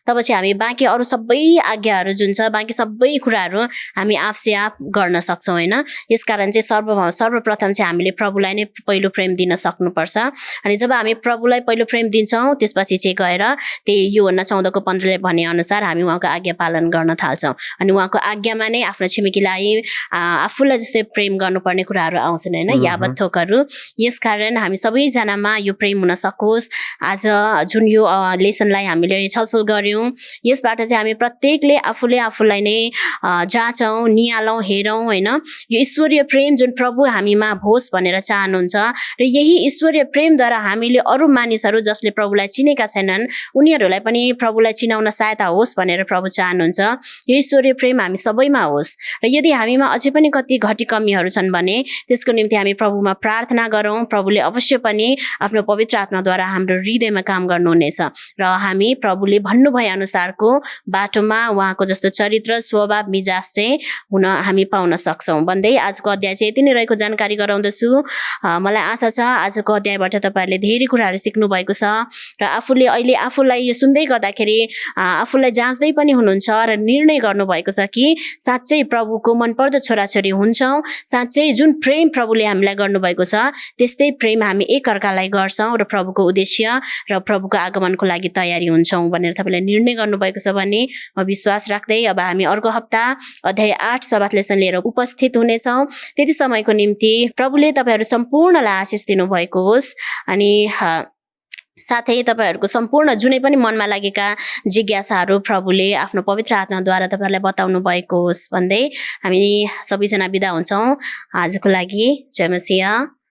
तब चाहिँ हामी बाँकी अरू सबै आज्ञाहरू जुन छ, बाँकी सबै कुराहरू हामी आफसे आफ गर्न सक्छौँ होइन। यसकारण चाहिँ सर्वप्रथम चाहिँ हामीले प्रभुलाई नै पहिलो प्रेम दिन सक्नुपर्छ। अनि जब हामी प्रभुलाई पहिलो प्रेम दिन्छौँ त्यसपछि चाहिँ गएर त्यही यूहन्ना 14:15ले भने अनुसार हामी उहाँको आज्ञा पालन गर्न थाल्छौँ। अनि उहाँको आज्ञामा नै आफ्नो छिमेकीलाई आफूलाई जस्तै प्रेम गर्नुपर्ने कुराहरू आउँछन् होइन, यावत थोकहरू। यसकारण हामी सबैजनामा यो प्रेम हुन सकोस्। आज जुन यो लेसनलाई हामीले छलफल गऱ्यौँ यसबाट चाहिँ हामी प्रत्येकले आफूलाई नै जाँचौँ, निहालौँ, हेरौँ होइन। यो ईश्वरीय प्रेम जुन प्रभु हामीमा होस् भनेर चाहनुहुन्छ र यही ईश्वरीय प्रेमद्वारा हामीले अरू मानिसहरू जसले प्रभुलाई चिनेका छैनन् उनीहरूलाई पनि प्रभुलाई चिनाउन सहायता होस् भनेर प्रभु चाहनुहुन्छ। यो ईश्वरीय प्रेम हामी सबैमा होस् र यदि हामीमा अझै पनि कति घटी कमीहरू छन् भने त्यसको निम्ति हामी प्रभुमा प्रार्थना गरौँ। प्रभुले अवश्य पनि आफ्नो पवित्र आत्माद्वारा हाम्रो हृदयमा काम गर्नुहुनेछ र हामी प्रभुले भन्नुभए अनुसारको बाटोमा उहाँको जस्तो चरित्र, स्वभाव, मिजाज चाहिँ हुन हामी पाउन सक्छौँ भन्दै आजको अध्याय चाहिँ यति नै रहेको जानकारी गराउँदछु। मलाई आशा छ आजको अध्यायबाट तपाईँहरूले धेरै कुराहरू सिक्नु भएको छ र अहिले आफूलाई यो सुन्दै गर्दाखेरि आफूलाई जाँच्दै पनि हुनुहुन्छ र निर्णय गर्नुभएको छ कि साँच्चै प्रभुको मनपर्दो छोराछोरी हुन्छौँ, साँच्चै जुन प्रेम प्रभुले हामीलाई गर्नुभएको छ त्यस्तै प्रेम हामी एकअर्कालाई गर्छौँ र प्रभुको उद्देश्य र प्रभुको आगमनको लागि तयारी हुन्छौँ भनेर तपाईँले निर्णय गर्नुभएको छ भने म विश्वास राख्दै अब हामी अर्को हप्ता अध्याय 8 सबात लेसन लिएर उपस्थित हुनेछौँ। त्यति समयको निम्ति प्रभुले तपाईँहरू सम्पूर्णलाई आशिष दिनुभएको होस्। अनि साथै तपाईँहरूको सम्पूर्ण जुनै पनि मनमा लागेका जिज्ञासाहरू प्रभुले आफ्नो पवित्र आत्माद्वारा तपाईँहरूलाई बताउनु भएको होस् भन्दै हामी सबैजना बिदा हुन्छौँ। आजको लागि जय मसीह।